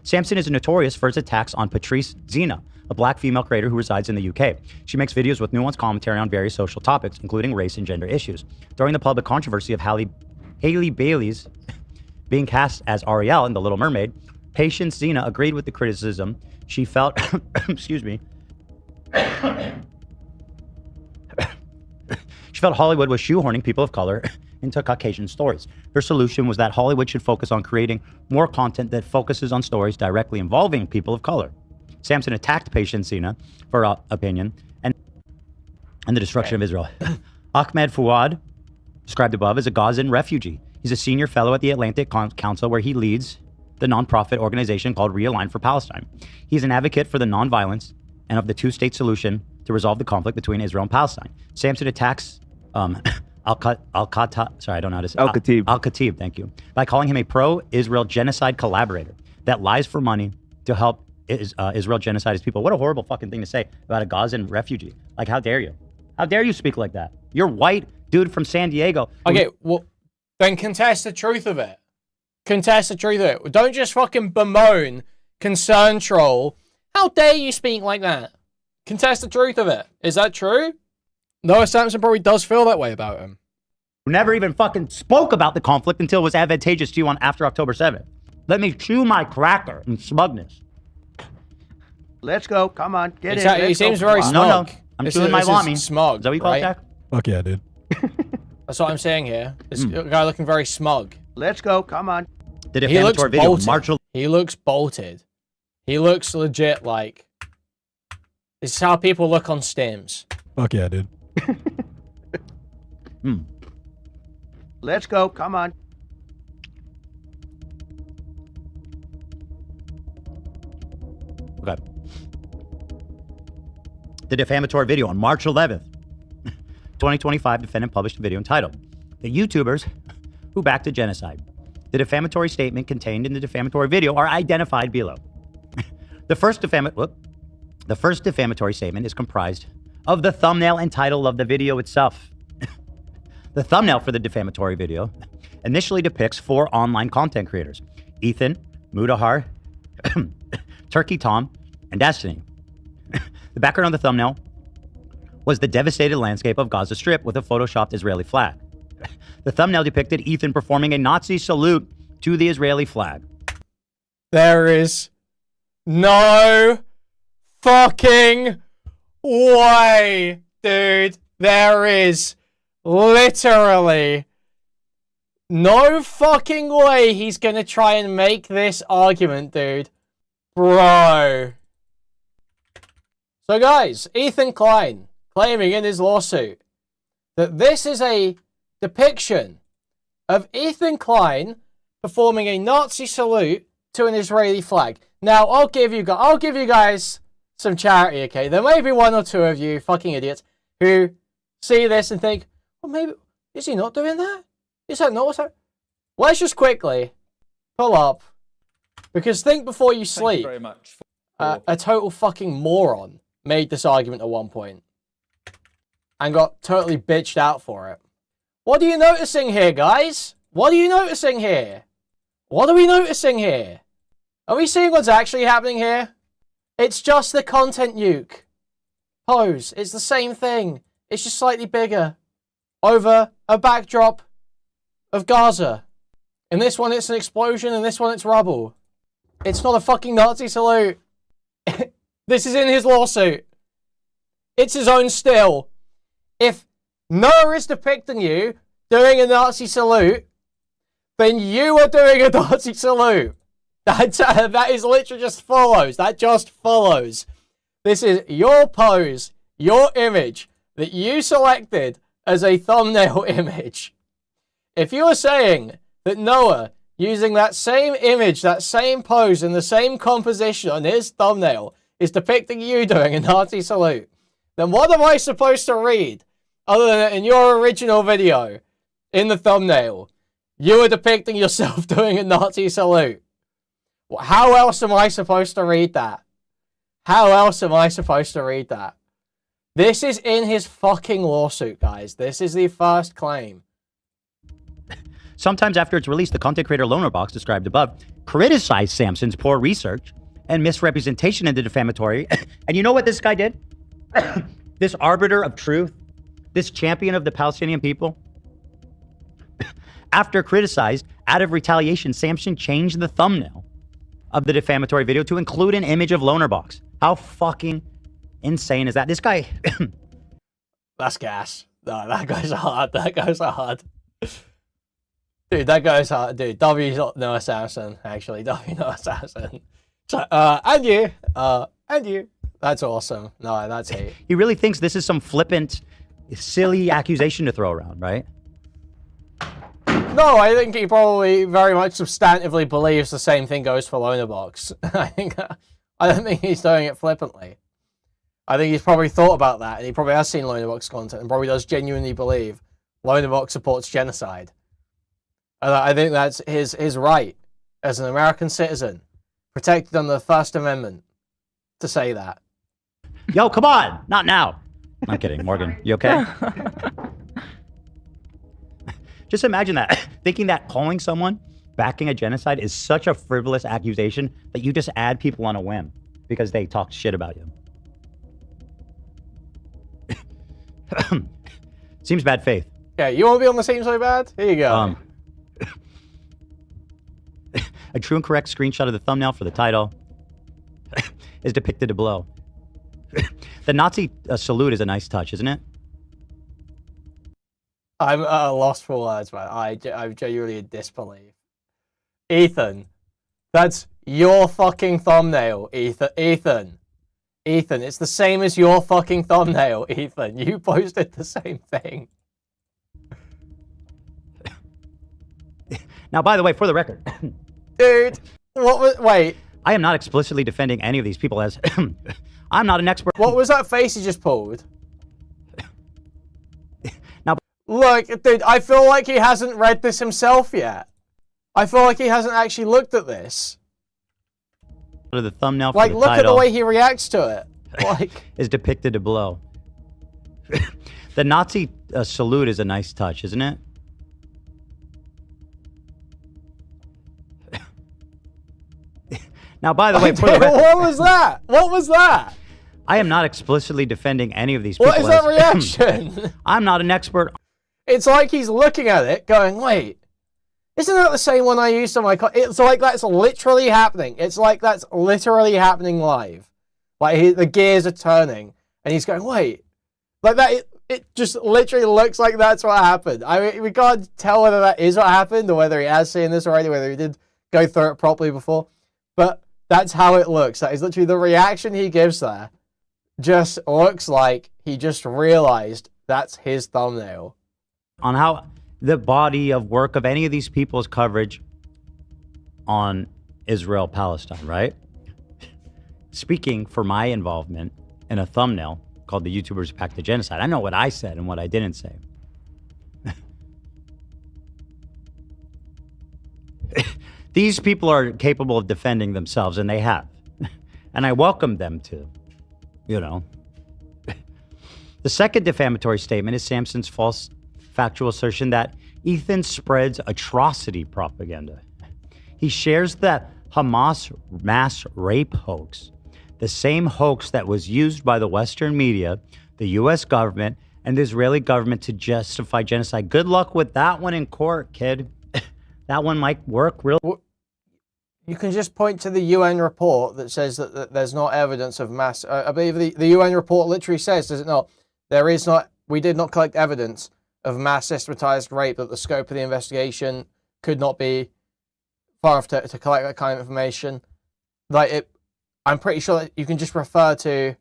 Samson is notorious for his attacks on Patrice Zena, a black female creator who resides in the UK. She makes videos with nuanced commentary on various social topics, including race and gender issues. During the public controversy of Hailey Bailey's being cast as Ariel in The Little Mermaid, Patience Zena agreed with the criticism. She felt, excuse me, she felt Hollywood was shoehorning people of color into Caucasian stories. Her solution was that Hollywood should focus on creating more content that focuses on stories directly involving people of color. Samson attacked Patience Zena for her opinion and the destruction of Israel. Ahmed Fouad, described above, is a Gazan refugee. He's a senior fellow at the Atlantic Council, where he leads the nonprofit organization called Realign for Palestine. He's an advocate for the nonviolence and of the two-state solution to resolve the conflict between Israel and Palestine. Samson attacks Sorry, I don't know how to say Al-Khatib. Al-Khatib, thank you. By calling him a pro-Israel genocide collaborator that lies for money to help Israel genocide his people. What a horrible fucking thing to say about a Gazan refugee. Like, how dare you? How dare you speak like that? You're white dude from San Diego. Okay, well, then contest the truth of it. Contest the truth of it. Don't just fucking bemoan, concern troll. How dare you speak like that? Contest the truth of it. Is that true? Noah Samsen probably does feel that way about him. Who never even fucking spoke about the conflict until it was advantageous to you after October 7th. Let me chew my cracker in smugness. Let's go. Come on, get Exactly. in. He seems very No, smug. I'm chewing my lami. Smug. Is that what you call it, right? Jack? Fuck yeah, dude. That's what I'm saying here. This guy looking very smug. Let's go. Come on. The He looks defamatory video. bolted. March He looks bolted. He looks legit like... This is how people look on stims. Fuck yeah, dude. Let's go. Come on. Okay. The defamatory video on March 11th, 2025, defendant published a video entitled, "The YouTubers Who Backed the Genocide." The defamatory statement contained in the defamatory video are identified below. The first defamatory statement is comprised of the thumbnail and title of the video itself. The thumbnail for the defamatory video initially depicts 4 online content creators: Ethan, Mudahar, Turkey Tom, and Destiny. The background of the thumbnail was the devastated landscape of Gaza Strip with a photoshopped Israeli flag. The thumbnail depicted Ethan performing a Nazi salute to the Israeli flag. There is no fucking way, dude. There is literally no fucking way he's gonna try and make this argument, dude. Bro. So guys, Ethan Klein claiming in his lawsuit that this is a depiction of Ethan Klein performing a Nazi salute to an Israeli flag. Now, I'll give you guys some charity, okay? There may be 1 or 2 of you fucking idiots who see this and think, well, maybe, is he not doing that? Is that not what's happening? Let's just quickly pull up, because think before you sleep. Thank you very much. A total fucking moron made this argument at one point and got totally bitched out for it. What are you noticing here, guys? What are you noticing here? What are we noticing here? Are we seeing what's actually happening here? It's just the content nuke pose. It's the same thing. It's just slightly bigger over a backdrop of Gaza. In this one, it's an explosion. In this one, it's rubble. It's not a fucking Nazi salute. This is in his lawsuit. It's his own still. If Noah is depicting you doing a Nazi salute, then you are doing a Nazi salute. That is literally just follows. That just follows. This is your pose, your image that you selected as a thumbnail image. If you are saying that Noah, using that same image, that same pose, and the same composition on his thumbnail, is depicting you doing a Nazi salute, then what am I supposed to read other than in your original video, in the thumbnail, you are depicting yourself doing a Nazi salute? How else am I supposed to read that? How else am I supposed to read that? This is in his fucking lawsuit, guys. This is the first claim. Sometimes after its release, the content creator Loner Box, described above, criticized Samson's poor research and misrepresentation in the defamatory. And you know what this guy did? This arbiter of truth, this champion of the Palestinian people. After criticized, out of retaliation, Samson changed the thumbnail of the defamatory video to include an image of Loner Box. How fucking insane is that? This guy... That's gas. No, that goes hard. That goes hard. Dude, that goes hard. Dude, W Noah Samsen, actually. W Noah Samsen. So, and you. That's awesome. No, that's hate. He really thinks this is some flippant, silly accusation to throw around, right? No, I think he probably very much substantively believes the same thing goes for Lonerbox. I don't think he's doing it flippantly. I think he's probably thought about that, and he probably has seen Lonerbox content, and probably does genuinely believe Lonevox supports genocide. And I think that's his right as an American citizen, protected under the First Amendment, to say that. Yo, come on! Not now. I'm kidding. Morgan, you okay? Just imagine that. Thinking that calling someone backing a genocide is such a frivolous accusation that you just add people on a whim because they talk shit about you. Seems bad faith. Yeah, you want to be on the team so bad? Here you go. A true and correct screenshot of the thumbnail for the title is depicted below. The Nazi salute is a nice touch, isn't it? I'm at a loss for words, man. I'm genuinely in disbelief. Ethan, that's your fucking thumbnail, Ethan, it's the same as your fucking thumbnail, Ethan. You posted the same thing. Now, by the way, for the record, dude, wait. I am not explicitly defending any of these people as I'm not an expert. What was that face you just pulled? Now, look, dude, I feel like he hasn't read this himself yet. I feel like he hasn't actually looked at this. The thumbnail for like, the look title at the way he reacts to it. Like, is depicted below. The Nazi salute is a nice touch, isn't it? Now, by the way, for the record, what was that? What was that? I am not explicitly defending any of these people. What is that reaction? I'm not an expert. It's like he's looking at it going, wait, isn't that the same one I used on my It's like that's literally happening. It's like that's literally happening live. Like the gears are turning and he's going, wait. Like that, it just literally looks like that's what happened. I mean, we can't tell whether that is what happened or whether he has seen this already, whether he did go through it properly before. But that's how it looks. That is literally the reaction he gives there. Just looks like he just realized that's his thumbnail. On how the body of work of any of these people's coverage on Israel-Palestine, right? Speaking for my involvement in a thumbnail called The YouTubers Back the Genocide, I know what I said and what I didn't say. These people are capable of defending themselves, and they have. And I welcome them to, you know. The second defamatory statement is Samson's false factual assertion that Ethan spreads atrocity propaganda. He shares that Hamas mass rape hoax, the same hoax that was used by the Western media, the U.S. government, and the Israeli government to justify genocide. Good luck with that one in court, kid. That one might work real. You can just point to the UN report that says that there's not evidence of mass. I believe the UN report literally says, does it not? There is not. We did not collect evidence of mass systematized rape. That the scope of the investigation could not be far enough to collect that kind of information. Like it, I'm pretty sure that you can just refer to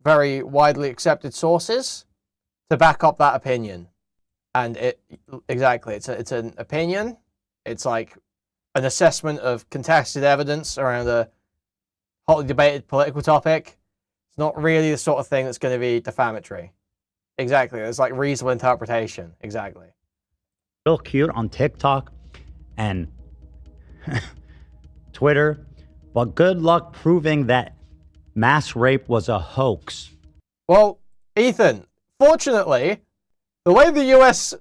very widely accepted sources to back up that opinion. And it exactly, it's an opinion. It's like an assessment of contested evidence around a hotly debated political topic. It's not really the sort of thing that's going to be defamatory. Exactly. It's like reasonable interpretation. Exactly. Real cute on TikTok and Twitter, but good luck proving that mass rape was a hoax. Well, Ethan, fortunately, the way the US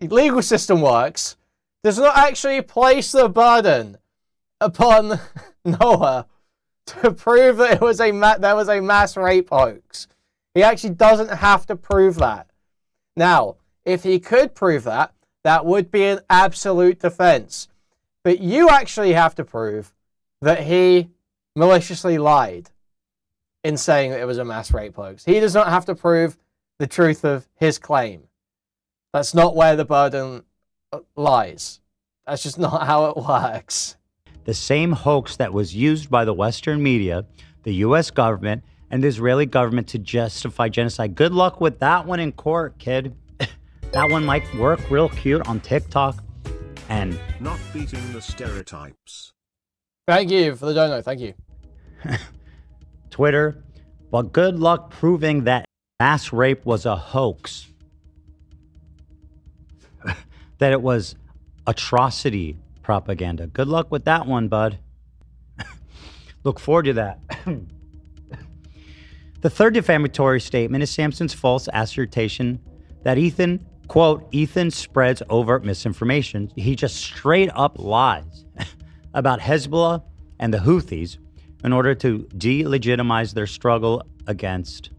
legal system works does not actually place the burden upon Noah to prove that there was a mass rape hoax. He actually doesn't have to prove that. Now, if he could prove that, that would be an absolute defense. But you actually have to prove that he maliciously lied in saying that it was a mass rape hoax. He does not have to prove the truth of his claim. That's not where the burden lies. That's just not how it works. The same hoax that was used by the Western media, the U.S. government, and the Israeli government to justify genocide. Good luck with that one in court, kid. That one might work real cute on TikTok and not beating the stereotypes. Thank you for the dono. Thank you. Twitter, but good luck proving that mass rape was a hoax. that it was atrocity propaganda. Good luck with that one, bud. Look forward to that. The third defamatory statement is Samson's false assertion that Ethan, quote, Ethan spreads overt misinformation. He just straight up lies about Hezbollah and the Houthis in order to delegitimize their struggle against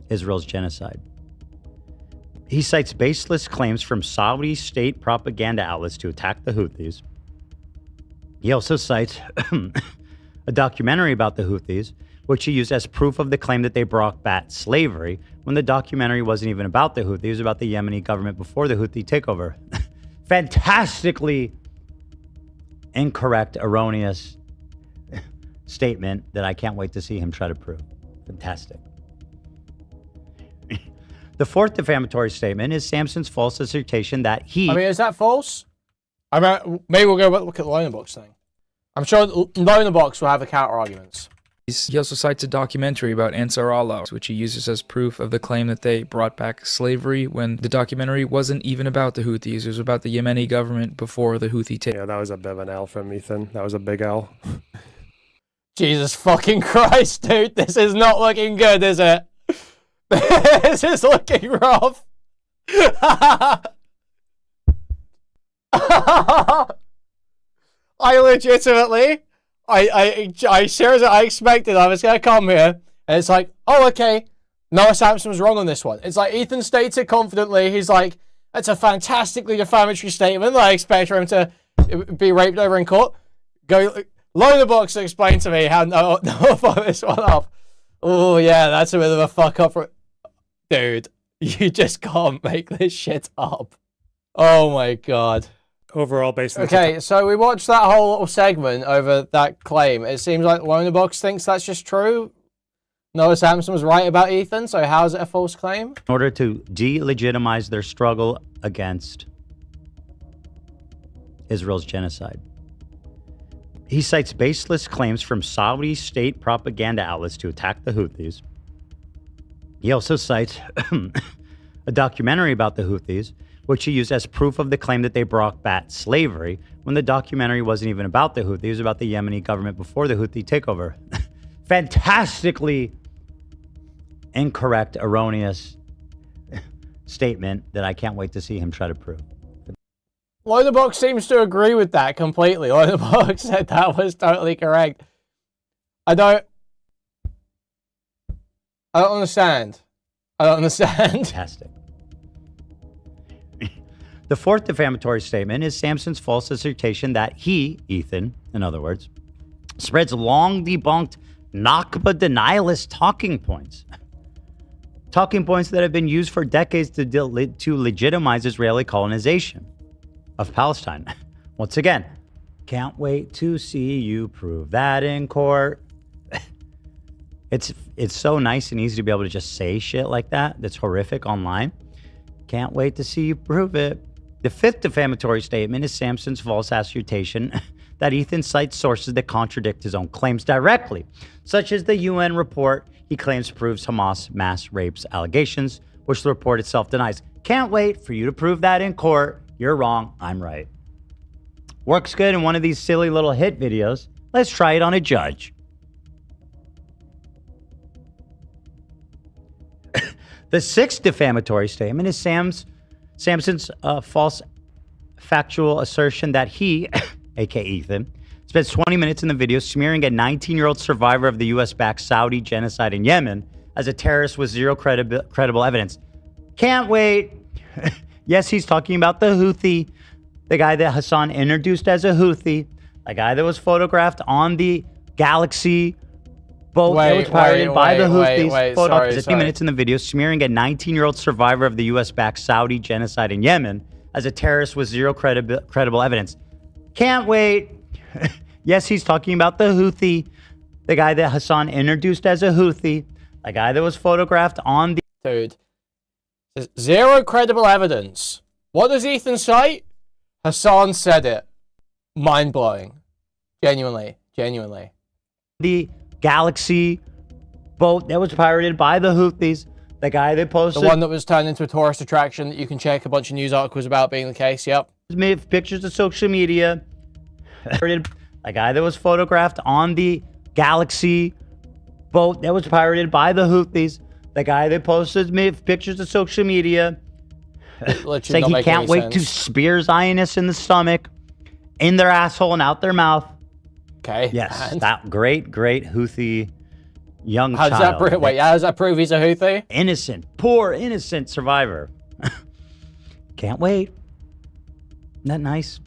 Israel's genocide. He cites baseless claims from Saudi state propaganda outlets to attack the Houthis. He also cites a documentary about the Houthis, which he used as proof of the claim that they brought back slavery, when the documentary wasn't even about the Houthis. It was about the Yemeni government before the Houthi takeover. Fantastically incorrect, erroneous statement that I can't wait to see him try to prove. Fantastic. The fourth defamatory statement is Samson's false assertion that he... I mean, is that false? I mean, maybe we'll go look at the Loner Box thing. I'm sure Loner Box will have the counter arguments. He also cites a documentary about Ansar Allah, which he uses as proof of the claim that they brought back slavery when the documentary wasn't even about the Houthis. It was about the Yemeni government before the Houthi takeover. Yeah, that was a bit of an L from Ethan. That was a big L. Jesus fucking Christ, dude. This is not looking good, is it? This is looking rough. I legitimately, I seriously, I expected I was gonna come here, and it's like, oh, okay, Noah Samsen was wrong on this one. It's like Ethan states it confidently. He's like, that's a fantastically defamatory statement. I expect for him to be raped over in court. Go, Loner Box to explain to me how Noah fucked this one up. Oh yeah, that's a bit of a fuck up. Dude, you just can't make this shit up. Oh my god. Overall, based on okay, so we watched that whole little segment over that claim. It seems like Loner Box thinks that's just true. Noah Samsen was right about Ethan, so how is it a false claim? In order to delegitimize their struggle against Israel's genocide. He cites baseless claims from Saudi state propaganda outlets to attack the Houthis. He also cites a documentary about the Houthis, which he used as proof of the claim that they brought back slavery, when the documentary wasn't even about the Houthis. It was about the Yemeni government before the Houthi takeover. Fantastically incorrect, erroneous statement that I can't wait to see him try to prove. Loner Box seems to agree with that completely. Loner Box said that was totally correct. I don't understand. I don't understand. Fantastic. The fourth defamatory statement is Samson's false assertion that he, Ethan, in other words, spreads long debunked Nakba denialist talking points. Talking points that have been used for decades to legitimize Israeli colonization of Palestine. Once again, can't wait to see you prove that in court. It's so nice and easy to be able to just say shit like that. That's horrific online. Can't wait to see you prove it. The fifth defamatory statement is Samson's false assertion that Ethan cites sources that contradict his own claims directly, such as the UN report he claims proves Hamas mass rapes allegations, which the report itself denies. Can't wait for you to prove that in court. You're wrong. I'm right. Works good in one of these silly little hit videos. Let's try it on a judge. The sixth defamatory statement is Samson's false factual assertion that he, aka Ethan, spends 20 minutes in the video smearing a 19-year-old survivor of the US-backed Saudi genocide in Yemen as a terrorist with zero credible evidence. Can't wait. Yes, he's talking about the Houthi, the guy that Hassan introduced as a Houthi, a guy that was photographed on the Galaxy boat that was pirated by the Houthis. Photographed 20 minutes in the video smearing a 19-year-old survivor of the US-backed Saudi genocide in Yemen as a terrorist with zero credible evidence. Can't wait. Yes, he's talking about the Houthi, the guy that Hassan introduced as a Houthi, a guy that was photographed on the... Dude. Zero credible evidence. What does Ethan cite? Hassan said it. Mind-blowing. Genuinely. The Galaxy boat that was pirated by the Houthis. The guy that The posted one that was turned into a tourist attraction that you can check a bunch of news articles about being the case. Yep. pictures to social media. The guy that was photographed on the Galaxy boat that was pirated by the Houthis. The guy that posted pictures to social media. Saying he can't wait to spear Zionists in the stomach, in their asshole and out their mouth. Okay. Yes, and that great Houthi young how does child. that prove? Wait, how does that prove he's a Houthi? Innocent, poor innocent survivor. Can't wait. Isn't that nice?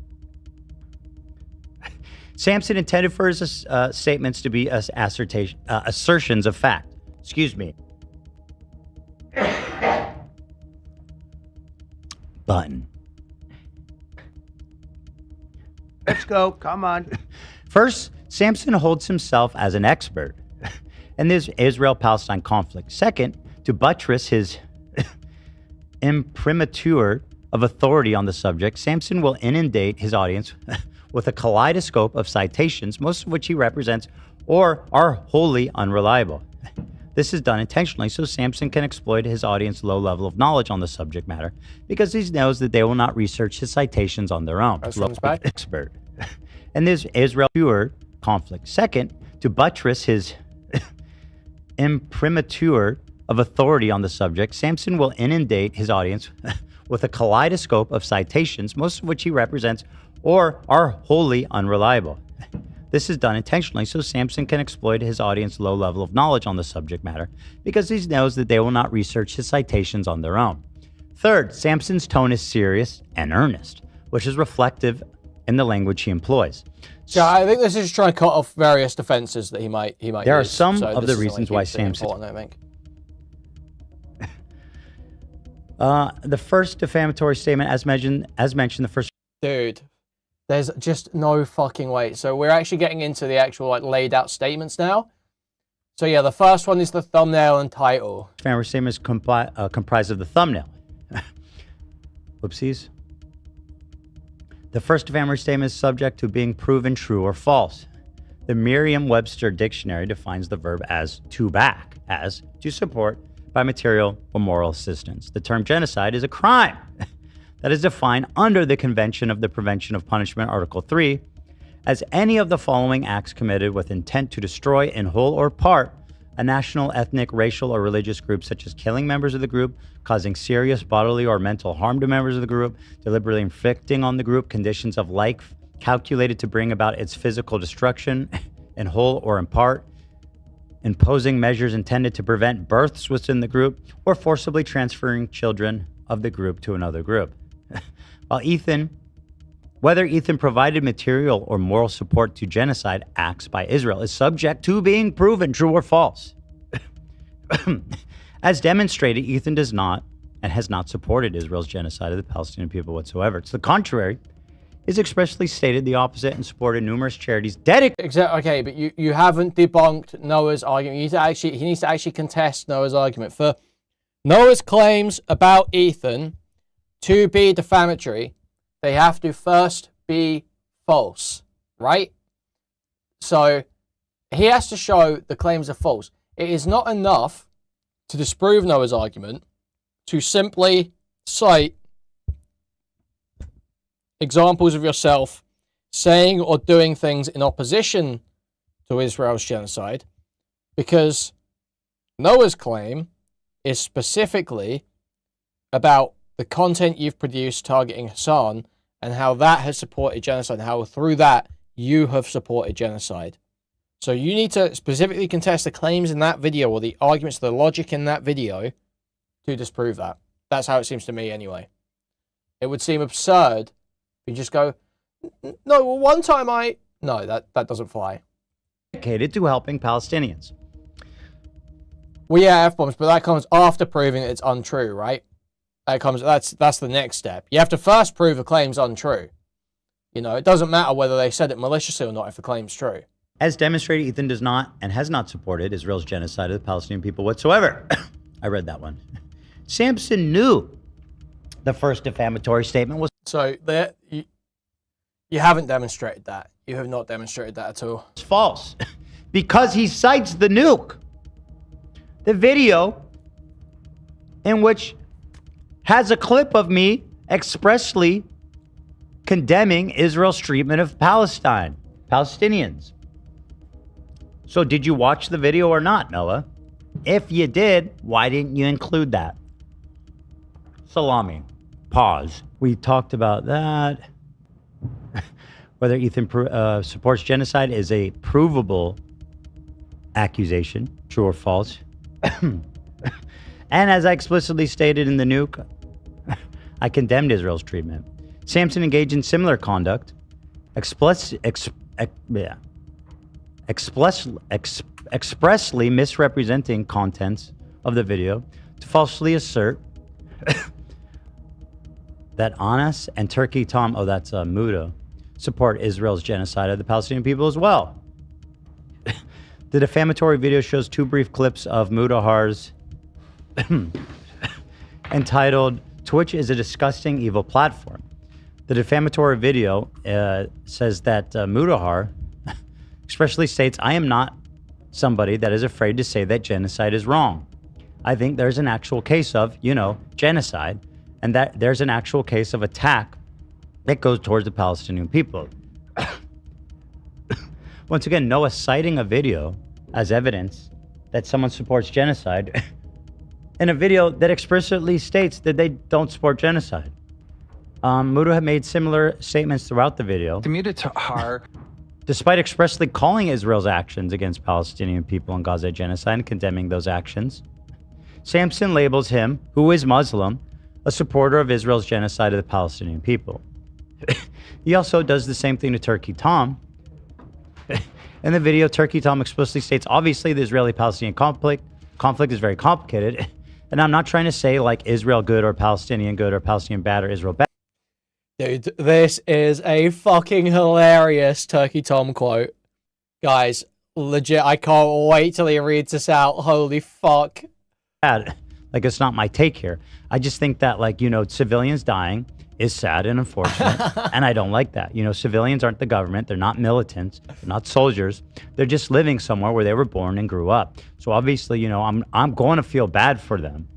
Samson intended for his statements to be assertions of fact. Excuse me. Button. Let's go. Come on. First, Samson holds himself as an expert in this Israel-Palestine conflict. Second, to buttress his imprimatur of authority on the subject, Samson will inundate his audience with a kaleidoscope of citations, most of which he represents or are wholly unreliable. This is done intentionally so Samson can exploit his audience's low level of knowledge on the subject matter because he knows that they will not research his citations on their own. Expert. And this Israel-Palestine conflict. Second, to buttress his imprimatur of authority on the subject, Samson will inundate his audience with a kaleidoscope of citations, most of which he represents or are wholly unreliable. This is done intentionally so Samson can exploit his audience's low level of knowledge on the subject matter because he knows that they will not research his citations on their own. Third, Samson's tone is serious and earnest, which is reflective in the language he employs. So I think this is trying to cut off various defenses that he might There are use. some So of this the is reasons like why hugely Samson... important, I think. The first defamatory statement, as mentioned, the first... Dude, there's just no fucking way. So we're actually getting into the actual like laid out statements now. So yeah, the first one is the thumbnail and title. Defamatory statement is comprised of the thumbnail. Whoopsies. The first defamatory statement is subject to being proven true or false. The Merriam-Webster dictionary defines the verb as to back, as to support by material or moral assistance. The term genocide is a crime that is defined under the Convention of the Prevention of Punishment, Article 3, as any of the following acts committed with intent to destroy in whole or part a national, ethnic, racial, or religious group, such as killing members of the group, causing serious bodily or mental harm to members of the group, deliberately inflicting on the group conditions of life calculated to bring about its physical destruction in whole or in part, imposing measures intended to prevent births within the group, or forcibly transferring children of the group to another group. Whether Ethan provided material or moral support to genocide acts by Israel is subject to being proven true or false. As demonstrated, Ethan does not and has not supported Israel's genocide of the Palestinian people whatsoever. To the contrary, is expressly stated the opposite and supported numerous charities dedicated. Okay, but you haven't debunked Noah's argument. He needs to actually contest Noah's argument. For Noah's claims about Ethan to be defamatory, they have to first be false, right? So he has to show the claims are false. It is not enough to disprove Noah's argument to simply cite examples of yourself saying or doing things in opposition to Israel's genocide, because Noah's claim is specifically about the content you've produced targeting Hassan and how that has supported genocide, and how through that you have supported genocide. So you need to specifically contest the claims in that video or the arguments, the logic in that video to disprove that. That's how it seems to me anyway. It would seem absurd if you just go, no, well, one time No, that doesn't fly. Dedicated to helping Palestinians. Well, yeah, F-bombs, but that comes after proving that it's untrue, right? That's the next step. You have to first prove the claim's untrue. You know, it doesn't matter whether they said it maliciously or not if the claim's true. As demonstrated, Ethan does not and has not supported Israel's genocide of the Palestinian people whatsoever. I read that one. Samson knew the first defamatory statement was... So you haven't demonstrated that. You have not demonstrated that at all. It's false. Because he cites the nuke. The video in which has a clip of me expressly condemning Israel's treatment of Palestinians. So did you watch the video or not, Noah? If you did, why didn't you include that? Salami. Pause. We talked about that. Whether Ethan supports genocide is a provable accusation, true or false. And as I explicitly stated in the nuke, I condemned Israel's treatment. Samson engaged in similar conduct, expressly misrepresenting contents of the video to falsely assert that Anas and Turkey Tom, that's Muda, support Israel's genocide of the Palestinian people as well. The defamatory video shows two brief clips of Mudahar's entitled "Twitch is a disgusting, evil platform." The defamatory video says that Mudahar expressly states, "I am not somebody that is afraid to say that genocide is wrong. I think there's an actual case of, genocide, and that there's an actual case of attack that goes towards the Palestinian people." Once again, Noah citing a video as evidence that someone supports genocide in a video that explicitly states that they don't support genocide. Muda had made similar statements throughout the video. Despite expressly calling Israel's actions against Palestinian people in Gaza genocide and condemning those actions, Samson labels him, who is Muslim, a supporter of Israel's genocide of the Palestinian people. He also does the same thing to Turkey Tom. In the video, Turkey Tom explicitly states, obviously the Israeli-Palestinian conflict is very complicated, and I'm not trying to say like Israel good or Palestinian bad or Israel bad. Dude, this is a fucking hilarious Turkey Tom quote. Guys, legit, I can't wait till he reads this out. Holy fuck. Like, it's not my take here. I just think that, civilians dying is sad and unfortunate, and I don't like that. Civilians aren't the government. They're not militants. They're not soldiers. They're just living somewhere where they were born and grew up. So obviously, I'm going to feel bad for them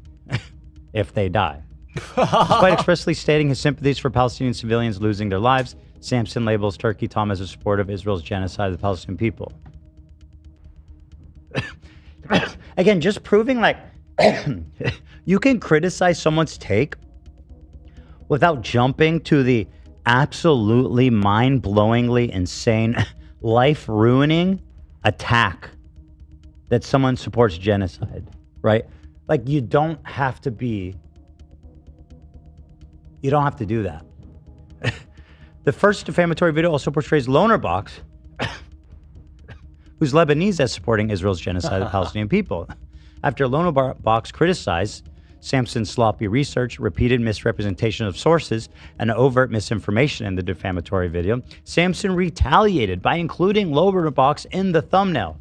if they die. Despite expressly stating his sympathies for Palestinian civilians losing their lives, Samson labels Turkey Tom as a supporter of Israel's genocide of the Palestinian people. Again, just proving you can criticize someone's take without jumping to the absolutely mind-blowingly insane, life-ruining attack that someone supports genocide, right? You don't have to do that. The first defamatory video also portrays Loner Box, who's Lebanese, as supporting Israel's genocide of the Palestinian people. After Loner Box criticized Samson's sloppy research, repeated misrepresentation of sources, and overt misinformation in the defamatory video, Samson retaliated by including Loner Box in the thumbnail.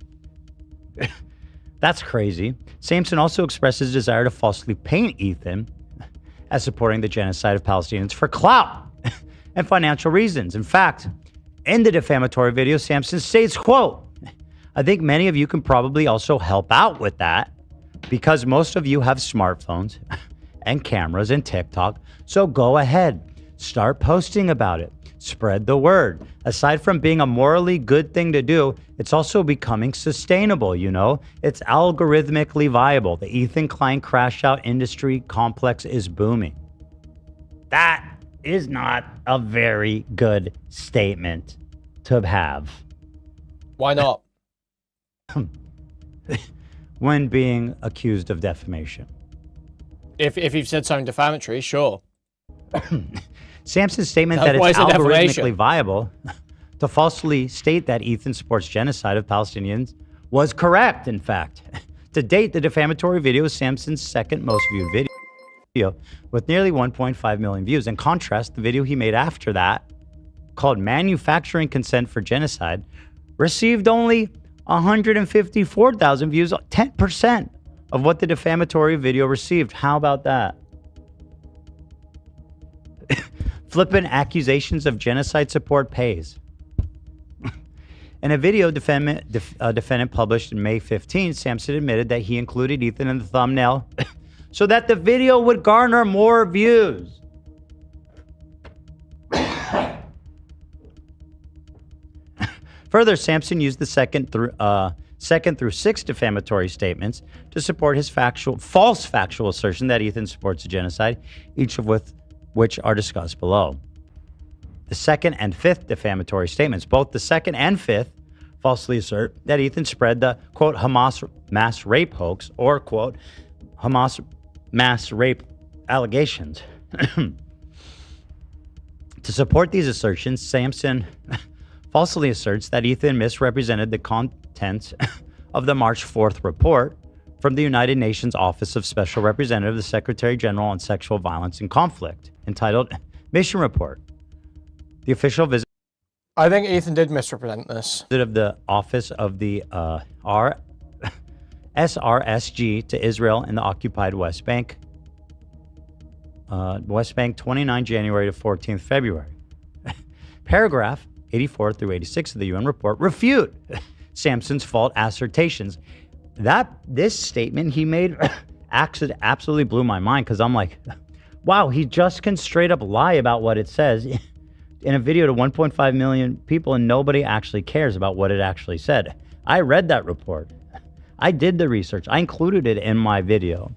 That's crazy. Samson also expressed his desire to falsely paint Ethan as supporting the genocide of Palestinians for clout and financial reasons. In fact, in the defamatory video, Samson states, quote, "I think many of you can probably also help out with that because most of you have smartphones and cameras and TikTok. So go ahead, start posting about it. Spread the word. Aside from being a morally good thing to do, it's also becoming sustainable, It's algorithmically viable. The Ethan Klein crash out industry complex is booming." That is not a very good statement to have. Why not? When being accused of defamation. If you've said something defamatory, sure. Samson's statement that it's algorithmically viable to falsely state that Ethan supports genocide of Palestinians was correct, in fact. To date, the defamatory video is Samson's second most viewed video, with nearly 1.5 million views. In contrast, the video he made after that, called Manufacturing Consent for Genocide, received only 154,000 views, 10% of what the defamatory video received. How about that? Flippant accusations of genocide support pays. In a video defendant published in May 15, Samson admitted that he included Ethan in the thumbnail so that the video would garner more views. Further, Samson used the second through sixth defamatory statements to support his false factual assertion that Ethan supports a genocide, each of which are discussed below. The second and fifth defamatory statements, both the second and fifth, falsely assert that Ethan spread the, quote, Hamas mass rape hoax, or, quote, Hamas mass rape allegations. To support these assertions, Samson falsely asserts that Ethan misrepresented the contents of the March 4th report from the United Nations Office of Special Representative, the Secretary General on Sexual Violence and Conflict, entitled Mission Report. The official visit I think Ethan did misrepresent this. of the Office of the SRSG to Israel and the occupied West Bank. 29 January to 14th February. Paragraph 84 through 86 of the UN report refute Samson's false assertions. This statement he made absolutely blew my mind, because I'm like, wow, he just can straight up lie about what it says in a video to 1.5 million people, and nobody actually cares about what it actually said. I read that report. I did the research. I included it in my video.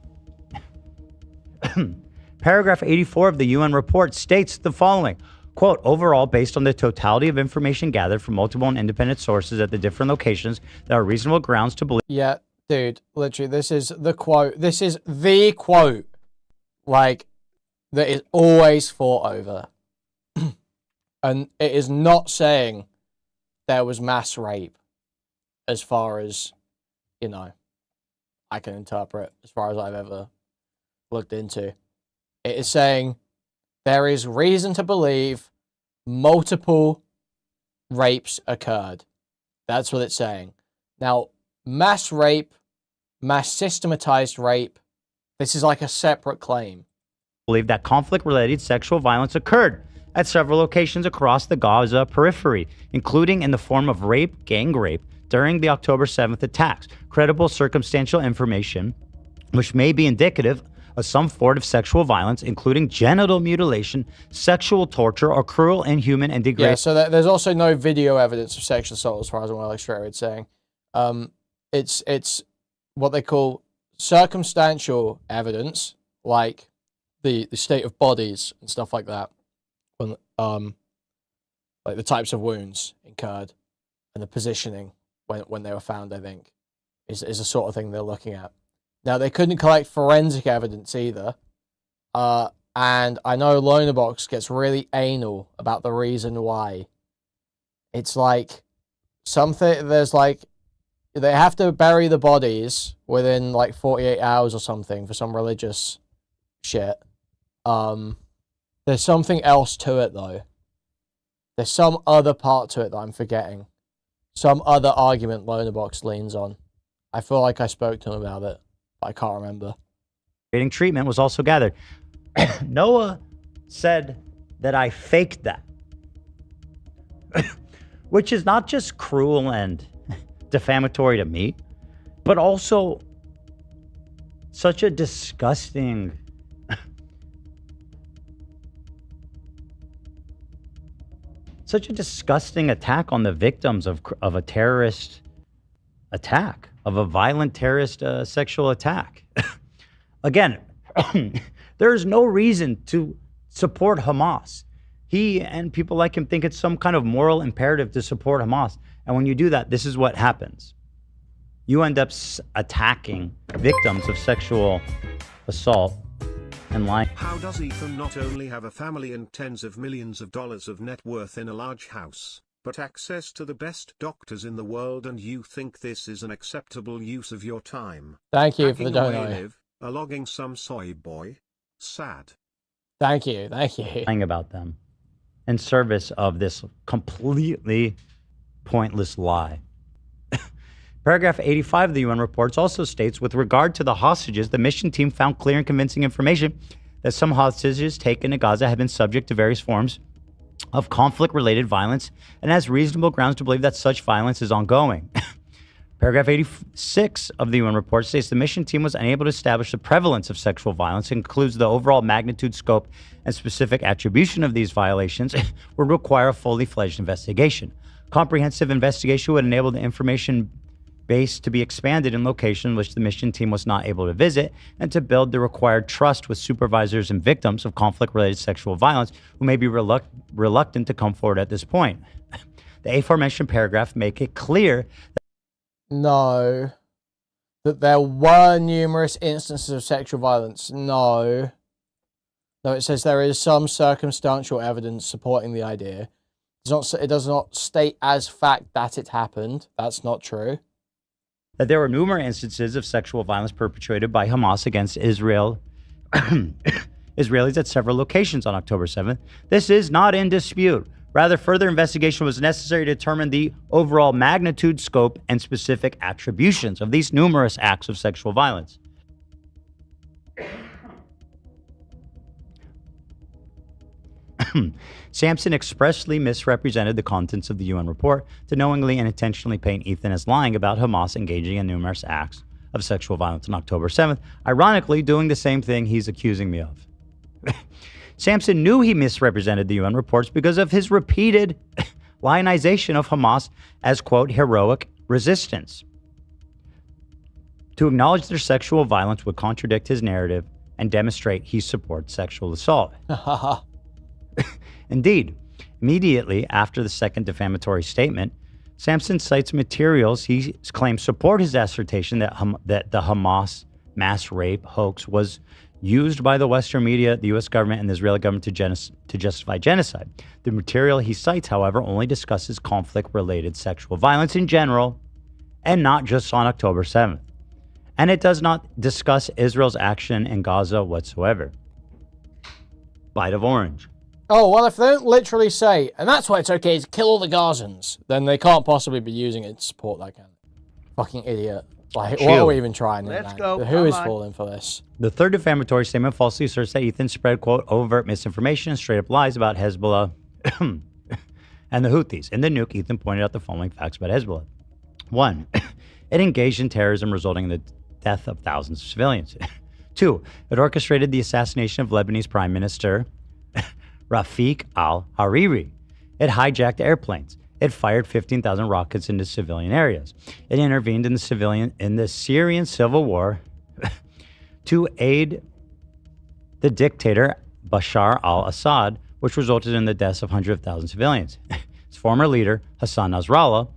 Paragraph 84 of the UN report states the following, quote, overall, based on the totality of information gathered from multiple and independent sources at the different locations, there are reasonable grounds to believe. Yeah, dude, literally, this is the quote. This is the quote, like, that is always fought over. And it is not saying there was mass rape, as far as, you know, I can interpret, as far as I've ever looked into. It is saying there is reason to believe multiple rapes occurred. That's what it's saying. Now, mass rape, mass systematized rape, this is like a separate claim. Believe that conflict-related sexual violence occurred at several locations across the Gaza periphery, including in the form of rape, gang rape, during the October 7th attacks. Credible circumstantial information, which may be indicative of some form of sexual violence, including genital mutilation, sexual torture, or cruel, inhuman, and degrading. Yeah, so there's also no video evidence of sexual assault, as far as I'm well, like straight away it's saying. It's what they call circumstantial evidence, like the state of bodies and stuff like that, when like the types of wounds incurred and the positioning when they were found, I think, is the sort of thing they're looking at. Now, they couldn't collect forensic evidence either. And I know Lonerbox gets really anal about the reason why. It's like there's like, they have to bury the bodies within like 48 hours or something for some religious shit. There's something else to it, though. There's some other part to it that I'm forgetting. Some other argument Lonerbox leans on. I feel like I spoke to him about it. I can't remember. Treatment was also gathered. Noah said that I faked that, which is not just cruel and defamatory to me, but also such a disgusting attack on the victims of a terrorist attack, of a violent terrorist sexual attack. Again, there is no reason to support Hamas. He and people like him think it's some kind of moral imperative to support Hamas. And when you do that, this is what happens. You end up attacking victims of sexual assault and lying. How does Ethan not only have a family and tens of millions of dollars of net worth in a large house, but access to the best doctors in the world, and you think this is an acceptable use of your time? Thank you for the Hacking away donate. live, logging some soy boy? Sad. Thank you. Lying about them in service of this completely pointless lie. Paragraph 85 of the UN reports also states, with regard to the hostages, the mission team found clear and convincing information that some hostages taken to Gaza have been subject to various forms of conflict-related violence and has reasonable grounds to believe that such violence is ongoing. Paragraph 86 of the UN report states the mission team was unable to establish the prevalence of sexual violence and concludes the overall magnitude, scope, and specific attribution of these violations would require a fully fledged investigation. Comprehensive investigation would enable the information base to be expanded in locations which the mission team was not able to visit and to build the required trust with supervisors and victims of conflict-related sexual violence who may be reluctant to come forward at this point. The aforementioned paragraph make it clear No. That there were numerous instances of sexual violence. No. No, it says there is some circumstantial evidence supporting the idea. It does not state as fact that it happened. That's not true. that there were numerous instances of sexual violence perpetrated by Hamas against Israelis at several locations on October 7th. This is not in dispute. Rather, further investigation was necessary to determine the overall magnitude, scope, and specific attributions of these numerous acts of sexual violence. Samson expressly misrepresented the contents of the UN report to knowingly and intentionally paint Ethan as lying about Hamas engaging in numerous acts of sexual violence on October 7th, ironically doing the same thing he's accusing me of. Samson knew he misrepresented the UN reports because of his repeated lionization of Hamas as, quote, heroic resistance. To acknowledge their sexual violence would contradict his narrative and demonstrate he supports sexual assault. Indeed, immediately after the second defamatory statement, Samson cites materials he claims support his assertion that the Hamas mass rape hoax was used by the Western media, the U.S. government, and the Israeli government to justify genocide. The material he cites, however, only discusses conflict-related sexual violence in general, and not just on October 7th. And it does not discuss Israel's action in Gaza whatsoever. Bite of orange. Oh, well, if they don't literally say, and that's why it's okay to kill all the Gazans, then they can't possibly be using it to support that kind of fucking idiot. Like, what are we even trying? Let's go. Who is Come on. falling for this? The third defamatory statement falsely asserts that Ethan spread, quote, overt misinformation and straight up lies about Hezbollah and the Houthis. In the nuke, Ethan pointed out the following facts about Hezbollah. 1. It engaged in terrorism resulting in the death of thousands of civilians. 2. It orchestrated the assassination of Lebanese Prime Minister Rafik al-Hariri. It hijacked airplanes. It fired 15,000 rockets into civilian areas. It intervened in the Syrian civil war to aid the dictator Bashar al-Assad, which resulted in the deaths of hundreds of thousands of civilians. Its former leader, Hassan Nasrallah,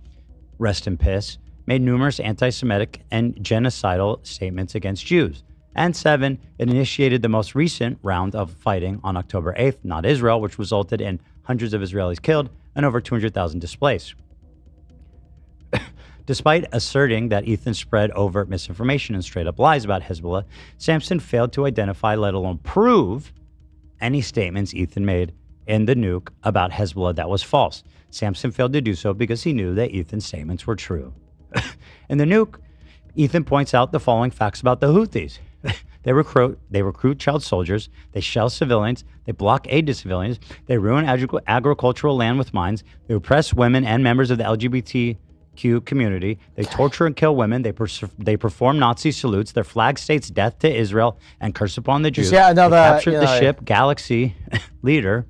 rest in peace, made numerous anti-Semitic and genocidal statements against Jews. And 7, it initiated the most recent round of fighting on October 8th, not Israel, which resulted in hundreds of Israelis killed and over 200,000 displaced. Despite asserting that Ethan spread overt misinformation and straight-up lies about Hezbollah, Samson failed to identify, let alone prove, any statements Ethan made in the nuke about Hezbollah that was false. Samson failed to do so because he knew that Ethan's statements were true. In the nuke, Ethan points out the following facts about the Houthis. They recruit child soldiers, they shell civilians, they block aid to civilians, they ruin agricultural land with mines, they oppress women and members of the LGBTQ community, they torture and kill women, they perform Nazi salutes, their flag states death to Israel and curse upon the Jews. Yeah, another, they captured the ship Galaxy leader.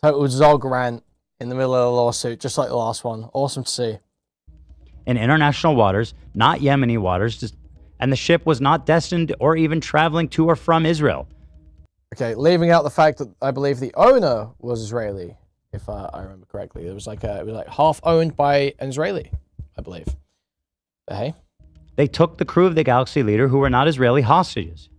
Total Zog rant in the middle of the lawsuit, just like the last one. Awesome to see. In international waters, not Yemeni waters, and the ship was not destined or even traveling to or from Israel. Okay, leaving out the fact that I believe the owner was Israeli, if I remember correctly. It was like half owned by an Israeli, I believe. But hey, they took the crew of the Galaxy leader, who were not Israeli, hostages.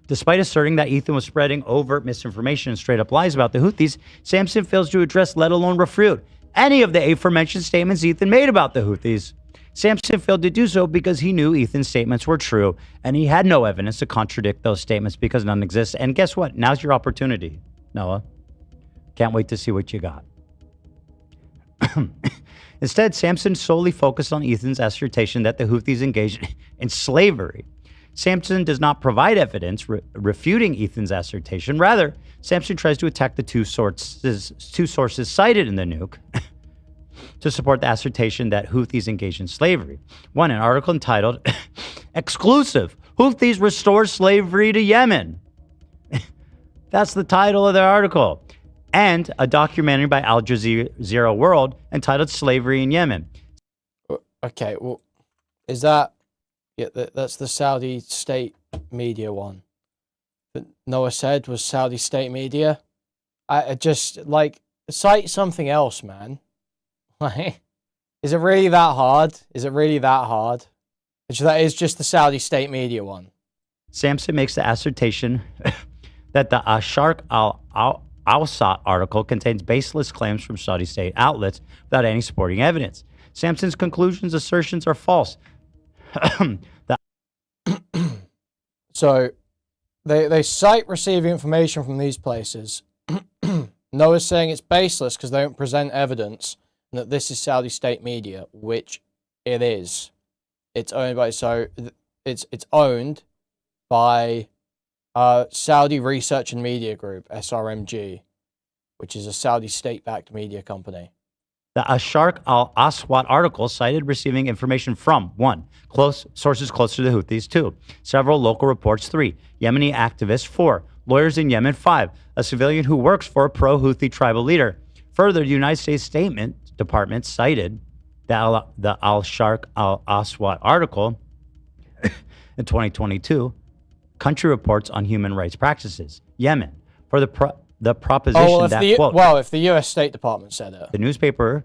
Despite asserting that Ethan was spreading overt misinformation and straight-up lies about the Houthis, Samson fails to address, let alone refute, any of the aforementioned statements Ethan made about the Houthis. Samson failed to do so because he knew Ethan's statements were true, and he had no evidence to contradict those statements because none exists. And guess what? Now's your opportunity, Noah. Can't wait to see what you got. Instead, Samson solely focused on Ethan's assertion that the Houthis engaged in slavery. Samson does not provide evidence refuting Ethan's assertion. Rather, Samson tries to attack the two sources cited in the nuke. to support the assertion that Houthis engage in slavery. One, an article entitled Exclusive, Houthis Restore Slavery to Yemen. That's the title of the article. And a documentary by Al Jazeera World entitled Slavery in Yemen. Okay, well, is that... Yeah, that's the Saudi state media one. That Noah said was Saudi state media. I just, like, cite something else, man. Like, is it really that hard? Is it really that hard? That is just the Saudi state media one. Samson makes the assertion that the Asharq al-Awsat article contains baseless claims from Saudi state outlets without any supporting evidence. Samson's conclusions, assertions are false. So, they cite receiving information from these places. Noah's saying it's baseless because they don't present evidence and that this is Saudi state media, which it is. It's owned by it's owned by Saudi Research and Media Group, SRMG, which is a Saudi state-backed media company. The Asharq al-Aswat article cited receiving information from 1. Sources close to the Houthis, 2. Several local reports, 3. Yemeni activists, 4. Lawyers in Yemen, 5. A civilian who works for a pro-Houthi tribal leader. Further, the United States State Department cited the Al-Sharq al-Aswat article in 2022, Country Reports on Human Rights Practices, Yemen, for the proposition that, quote, well, if the U.S. State Department said it. The newspaper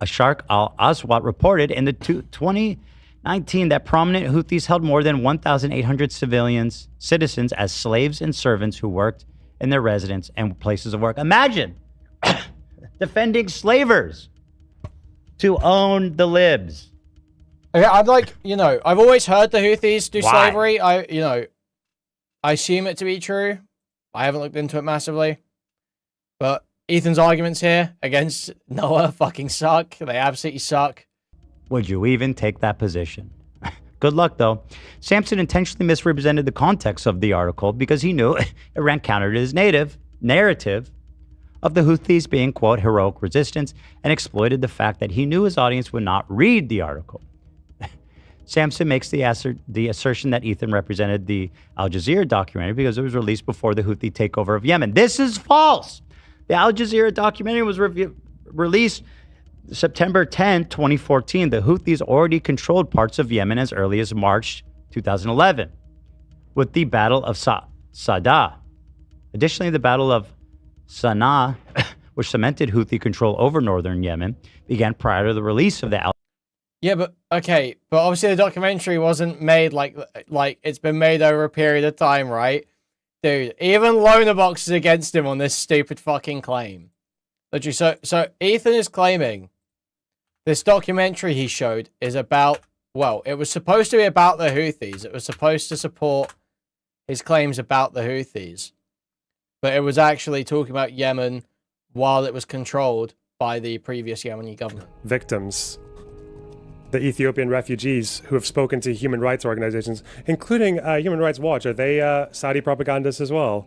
Asharq al-Aswat reported in the 2019 that prominent Houthis held more than 1,800 citizens as slaves and servants who worked in their residence and places of work. Imagine defending slavers to own the libs. Okay, I'm like, I've always heard the Houthis do Why? slavery. I assume it to be true. I haven't looked into it massively. But Ethan's arguments here against Noah fucking suck. They absolutely suck. Would you even take that position? Good luck, though. Samson intentionally misrepresented the context of the article because he knew it ran counter to his narrative of the Houthis being, quote, heroic resistance, and exploited the fact that he knew his audience would not read the article. Samson makes the assertion that Ethan represented the Al Jazeera documentary because it was released before the Houthi takeover of Yemen. This is false. The Al Jazeera documentary was released September 10, 2014. The Houthis already controlled parts of Yemen as early as March 2011 with the Battle of Sada. Additionally, the Battle of Sana'a, which cemented Houthi control over northern Yemen, began prior to the release of the Al. Yeah, but okay, but obviously the documentary wasn't made like it's been made over a period of time, right? Dude, even Loner Box is against him on this stupid fucking claim. Literally, so Ethan is claiming this documentary he showed is about, well, it was supposed to be about the Houthis. It was supposed to support his claims about the Houthis. But it was actually talking about Yemen while it was controlled by the previous Yemeni government. Victims. The Ethiopian refugees who have spoken to human rights organizations, including Human Rights Watch, are they Saudi propagandists as well?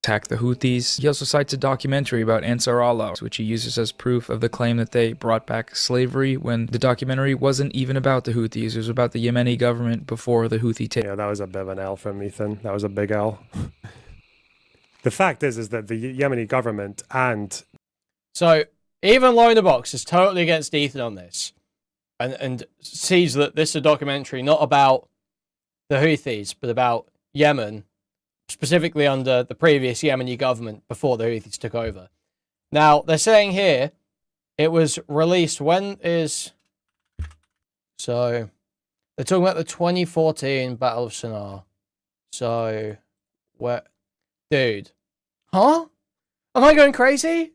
Attack the Houthis. He also cites a documentary about Ansar Allah, which he uses as proof of the claim that they brought back slavery when the documentary wasn't even about the Houthis. It was about the Yemeni government before the Houthi take. Yeah, that was a bit of an L from Ethan. That was a big L. The fact is that the Yemeni government and... So, even Loner Box is totally against Ethan on this. And sees that this is a documentary not about the Houthis, but about Yemen, specifically under the previous Yemeni government before the Houthis took over. Now, they're saying here, it was released when is... So, they're talking about the 2014 Battle of Sana'a. So, where... Dude. Huh? Am I going crazy?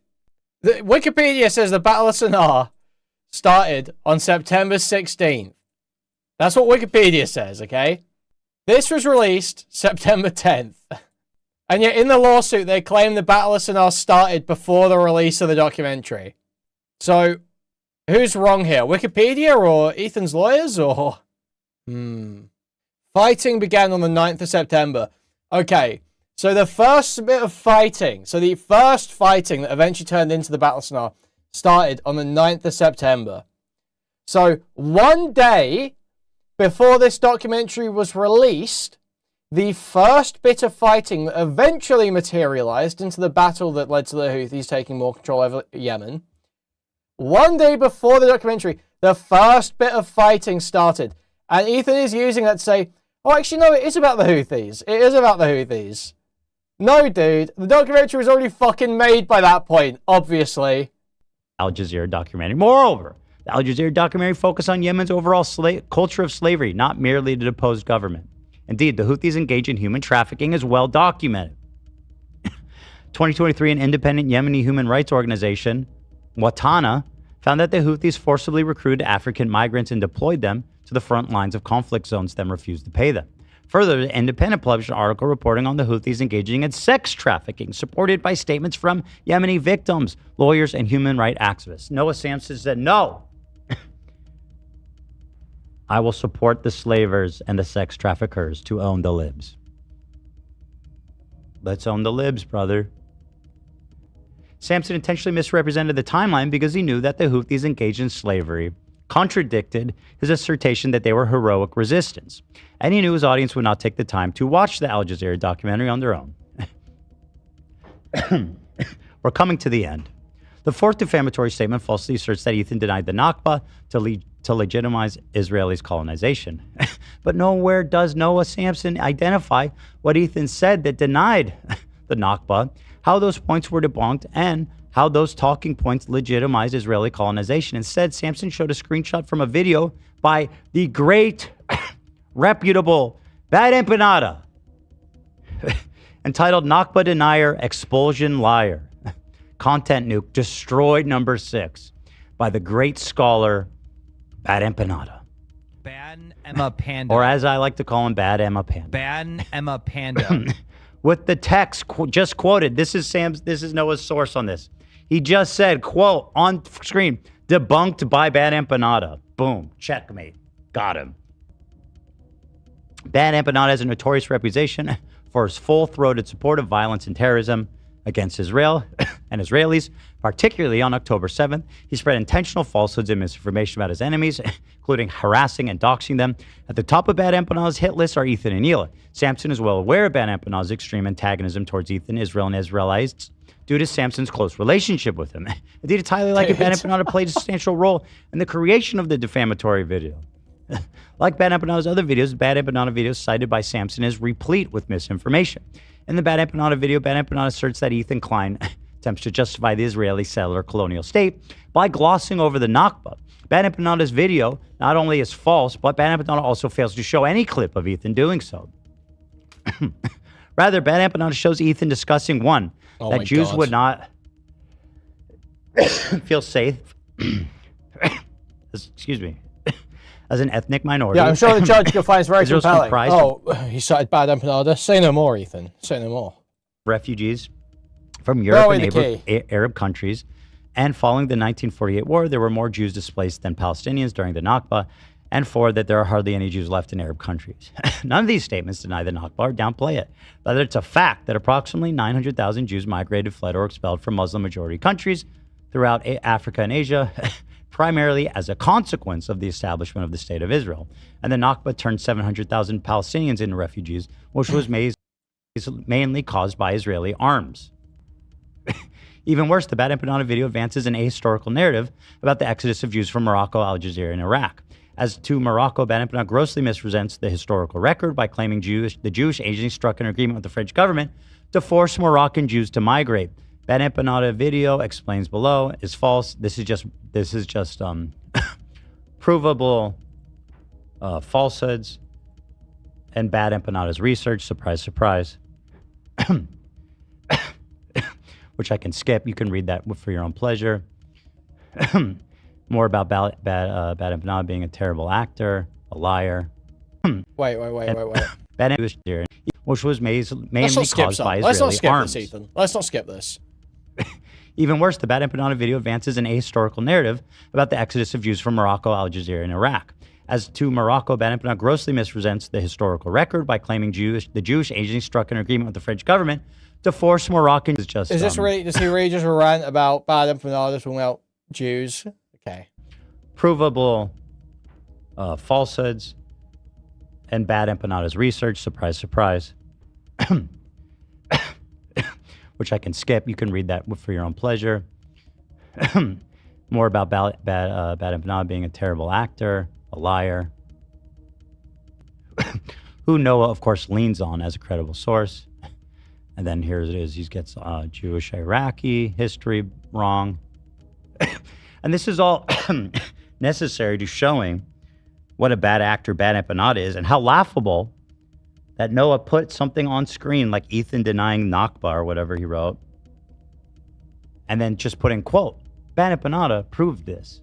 The Wikipedia says the Battle of Sana'a started on September 16th. That's what Wikipedia says, okay? This was released September 10th. And yet in the lawsuit, they claim the Battle of Sana'a started before the release of the documentary. So, who's wrong here? Wikipedia or Ethan's lawyers or... Fighting began on the 9th of September. Okay, so the first bit of fighting, so the first fighting that eventually turned into the Battle of Sana'a started on the 9th of September. So 1 day before this documentary was released, the first bit of fighting that eventually materialized into the battle that led to the Houthis taking more control over Yemen. 1 day before the documentary, the first bit of fighting started. And Ethan is using that to say, oh, actually, no, it is about the Houthis. It is about the Houthis. No, dude, the documentary was already fucking made by that point, obviously. Al Jazeera documentary. Moreover, the Al Jazeera documentary focused on Yemen's overall culture of slavery, not merely the deposed government. Indeed, the Houthis engage in human trafficking is well documented. 2023, an independent Yemeni human rights organization, Watana, found that the Houthis forcibly recruited African migrants and deployed them to the front lines of conflict zones, then refused to pay them. Further, the Independent published an article reporting on the Houthis engaging in sex trafficking, supported by statements from Yemeni victims, lawyers, and human rights activists. Noah Samsen said, no, I will support the slavers and the sex traffickers to own the libs. Let's own the libs, brother. Samson intentionally misrepresented the timeline because he knew that the Houthis engaged in slavery contradicted his assertion that they were heroic resistance. And he knew his audience would not take the time to watch the Al Jazeera documentary on their own. We're coming to the end. The fourth defamatory statement falsely asserts that Ethan denied the Nakba to legitimize Israelis' colonization. But nowhere does Noah Samsen identify what Ethan said that denied the Nakba, how those points were debunked, and how those talking points legitimized Israeli colonization. Instead, Samson showed a screenshot from a video by the great, reputable Bad Empanada, entitled Nakba Denier, Expulsion Liar. Content nuke destroyed number 6 by the great scholar Bad Empanada. Bad Emma Panda. Or as I like to call him, Bad Emma Panda. Bad Emma Panda. With the text just quoted, this is Noah's source on this. He just said, quote, on screen, debunked by Bad Empanada. Boom, checkmate. Got him. Bad Empanada has a notorious reputation for his full-throated support of violence and terrorism against Israel and Israelis, particularly on October 7th. He spread intentional falsehoods and misinformation about his enemies, including harassing and doxing them. At the top of Bad Empanada's hit list are Ethan and Hila. Samson is well aware of Bad Empanada's extreme antagonism towards Ethan, Israel, and Israelites due to Samson's close relationship with him. Indeed, it's highly likely Bad Empanada played a substantial role in the creation of the defamatory video. Like Bad Empanada's other videos, Bad Empanada videos cited by Samson is replete with misinformation. In the Bad Empanada video, Bad Empanada asserts that Ethan Klein attempts to justify the Israeli settler colonial state by glossing over the Nakba. Bad Empanada's video not only is false, but Bad Empanada also fails to show any clip of Ethan doing so. Rather, Bad Empanada shows Ethan discussing that Jews would not feel safe, excuse me, as an ethnic minority. Yeah, I'm sure the judge will find it very Israel's compelling. comprised Oh, he cited Bad Empanada. Say no more, Ethan. Say no more. Refugees from Europe and Arab countries. And following the 1948 war, there were more Jews displaced than Palestinians during the Nakba. And 4, that there are hardly any Jews left in Arab countries. None of these statements deny the Nakba or downplay it. Rather, it's a fact that approximately 900,000 Jews migrated, fled, or expelled from Muslim-majority countries throughout Africa and Asia, primarily as a consequence of the establishment of the State of Israel. And the Nakba turned 700,000 Palestinians into refugees, which was mainly caused by Israeli arms. Even worse, the Bad Empanada video advances an ahistorical narrative about the exodus of Jews from Morocco, Algeria, and Iraq. As to Morocco, Bad Empanada grossly misrepresents the historical record by claiming the Jewish agency struck an agreement with the French government to force Moroccan Jews to migrate. Bad Empanada video explains below is false. This is just provable falsehoods and Bad Empanada's research. Surprise, surprise. Which I can skip. You can read that for your own pleasure. More about Bad Empanada being a terrible actor, a liar. Wait. Bad Empanada, which was mainly caused by Israeli Let's not skip arms. this, Ethan. Let's not skip this. Even worse, the Bad Empanada video advances an ahistorical narrative about the exodus of Jews from Morocco, Algeria, and Iraq. As to Morocco, Bad Empanada grossly misrepresents the historical record by claiming the Jewish agency struck an agreement with the French government to force Moroccans. Does he really just rant about Bad Empanada talking about Jews. Okay. Provable falsehoods and bad empanadas research. Surprise, surprise. Which I can skip. You can read that for your own pleasure. More about bad empanada being a terrible actor, a liar, who Noah, of course, leans on as a credible source. And then here it is. He gets Jewish Iraqi history wrong. And this is all necessary to showing what a bad actor bad empanada is and how laughable that Noah put something on screen like Ethan denying Nakba or whatever he wrote. And then just put in quote, bad empanada proved this.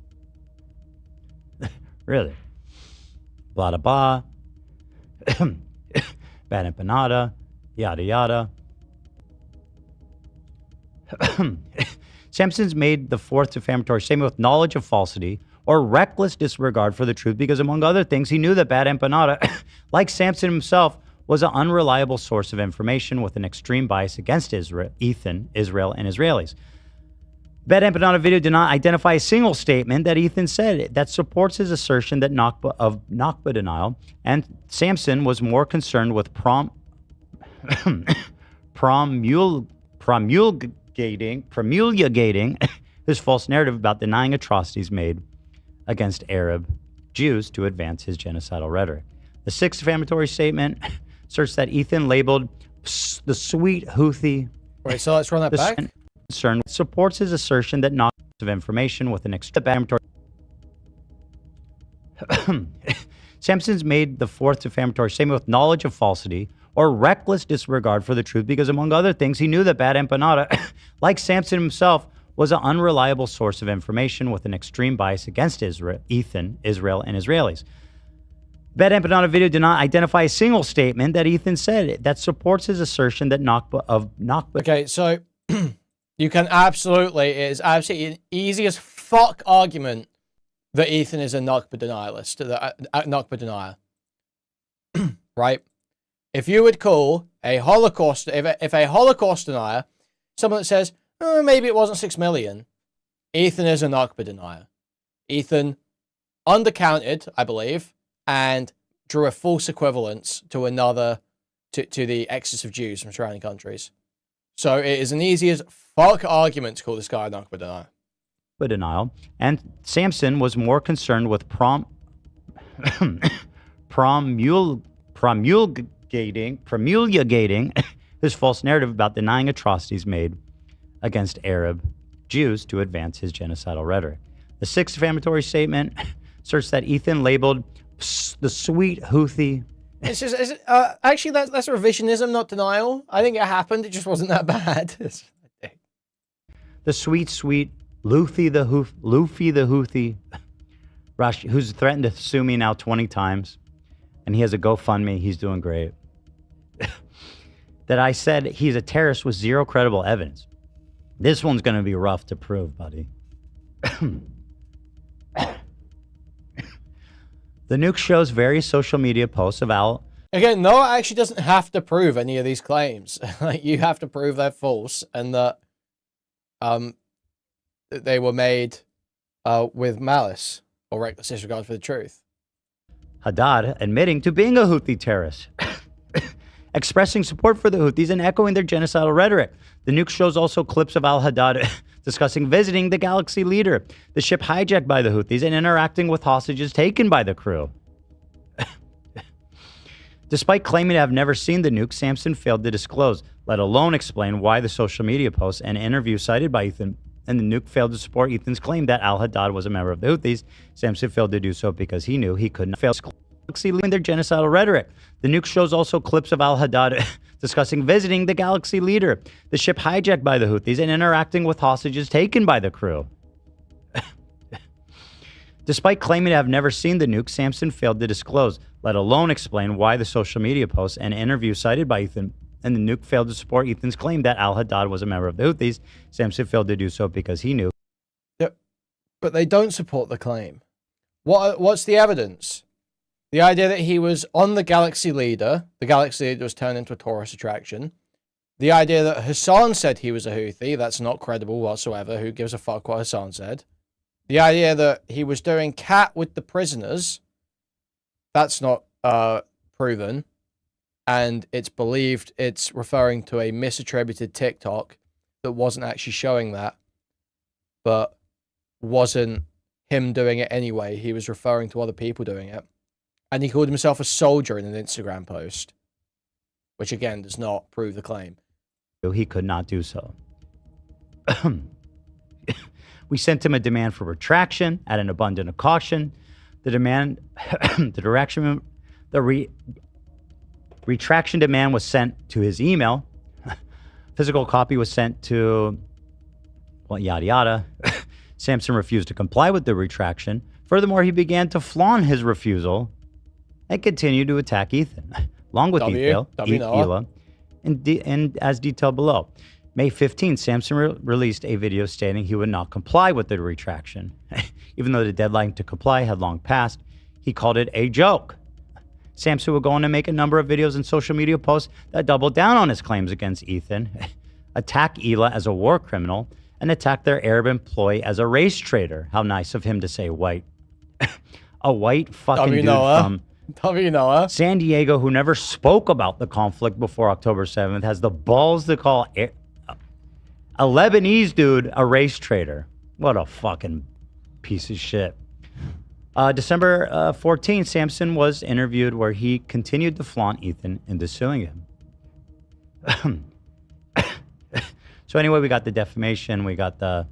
Really. Blah, blah, blah. Bad empanada, yada, yada. Samson's made the fourth defamatory statement with knowledge of falsity or reckless disregard for the truth because, among other things, he knew that bad empanada, like Samson himself, was an unreliable source of information with an extreme bias against Israel, Israel, and Israelis. Bad empanada video did not identify a single statement that Ethan said that supports his assertion that Nakba denial, and Samson was more concerned with promulgating his false narrative about denying atrocities made against Arab Jews to advance his genocidal rhetoric. The sixth defamatory statement asserts that Ethan labeled the sweet Houthi. Wait, so let's run that back. Concern supports his assertion that not of information with an defamatory. Samson's made the fourth defamatory statement with knowledge of falsity or reckless disregard for the truth because, among other things, he knew that bad empanada, like Samson himself, was an unreliable source of information with an extreme bias against Israel, and Israelis. Bad empanada video did not identify a single statement that Ethan said that supports his assertion that Nakba. Okay, so you can absolutely, it is absolutely an easy as fuck argument that Ethan is a Nakba denialist, a Nakba denier. Right? If you would call a Holocaust, if a Holocaust denier, someone that says, oh, maybe it wasn't 6 million, Ethan is a Nakba denier. Ethan undercounted, I believe, and drew a false equivalence to to the exodus of Jews from surrounding countries. So it is an easy as fuck argument to call this guy a Nakba denier. Denial, and Samson was more concerned with promulgating his false narrative about denying atrocities made against Arab Jews to advance his genocidal rhetoric. The sixth defamatory statement asserts that Ethan labeled the sweet Houthi. It's just, actually, that's revisionism, not denial. I think it happened. It just wasn't that bad. The sweet Luffy the Houthi, who's threatened to sue me now 20 times, and he has a GoFundMe. He's doing great. That I said he's a terrorist with zero credible evidence. This one's going to be rough to prove, buddy. The NUKES shows various social media posts of Al. Again, Noah actually doesn't have to prove any of these claims. Like, you have to prove they're false and that they were made with malice or reckless disregard for the truth. Haddad admitting to being a Houthi terrorist, expressing support for the Houthis and echoing their genocidal rhetoric. The NUKES shows also clips of al-Haddad discussing visiting the Galaxy Leader, the ship hijacked by the Houthis, and interacting with hostages taken by the crew. Despite claiming to have never seen the nuke, Samson failed to disclose, let alone explain why the social media posts and interview cited by Ethan and the nuke failed to support Ethan's claim that al-Haddad was a member of the Houthis. Samson failed to do so because he knew he could not fail in their genocidal rhetoric. The NUKES shows also clips of al-Haddad discussing visiting the Galaxy Leader, the ship hijacked by the Houthis, and interacting with hostages taken by the crew. Despite claiming to have never seen the nuke, Samson failed to disclose, let alone explain why the social media posts and interview cited by Ethan and the nuke failed to support Ethan's claim that al-Haddad was a member of the Houthis. Samson failed to do so because he knew. Yep. But they don't support the claim. What's the evidence? The idea that he was on the Galaxy Leader was turned into a tourist attraction. The idea that Hassan said he was a Houthi, that's not credible whatsoever. Who gives a fuck what Hassan said? The idea that he was doing cat with the prisoners, that's not proven. And it's believed it's referring to a misattributed TikTok that wasn't actually showing that, but wasn't him doing it anyway. He was referring to other people doing it. And he called himself a soldier in an Instagram post, which again does not prove the claim. He could not do so. We sent him a demand for retraction at an abundant of caution. The demand, retraction demand was sent to his email. Physical copy was sent to, well, yada yada. Samson refused to comply with the retraction. Furthermore, he began to flaunt his refusal and continued to attack Ethan, along with Hila, and as detailed below. May 15th, Samson released a video stating he would not comply with the retraction. Even though the deadline to comply had long passed, he called it a joke. Samson would go on to make a number of videos and social media posts that doubled down on his claims against Ethan, attack Hila as a war criminal, and attack their Arab employee as a race traitor. How nice of him to say white. A white fucking dude from San Diego who never spoke about the conflict before October 7th has the balls to call a Lebanese dude a race traitor. What a fucking piece of shit. December 14th, Samson was interviewed where he continued to flaunt Ethan into suing him. So anyway, we got the defamation, we got the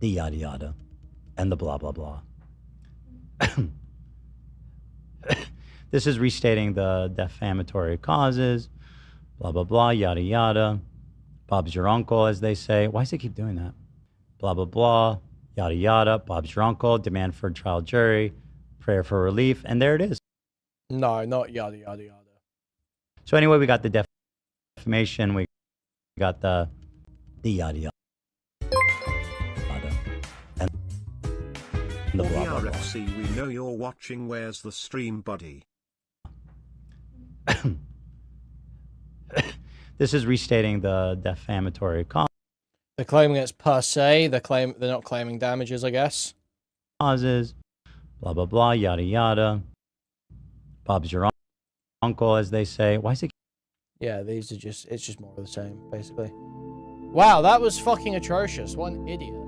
yada yada, and the blah blah blah. This is restating the defamatory causes, blah blah blah, yada yada. Bob's your uncle, as they say. Why does it keep doing that? Blah blah blah, yada yada. Bob's your uncle. Demand for trial jury, prayer for relief, and there it is. No, not yada yada yada. So anyway, we got the defamation, we got the yada yada. And the blah blah blah. RFC, we know you're watching. Where's the stream, buddy? This is restating the defamatory causes. They're claiming it's per se. They're not claiming damages, I guess. Causes, blah blah blah, yada yada. Bob's your uncle, as they say. Why is it? Yeah, these are just. It's just more of the same, basically. Wow, that was fucking atrocious. What an idiot.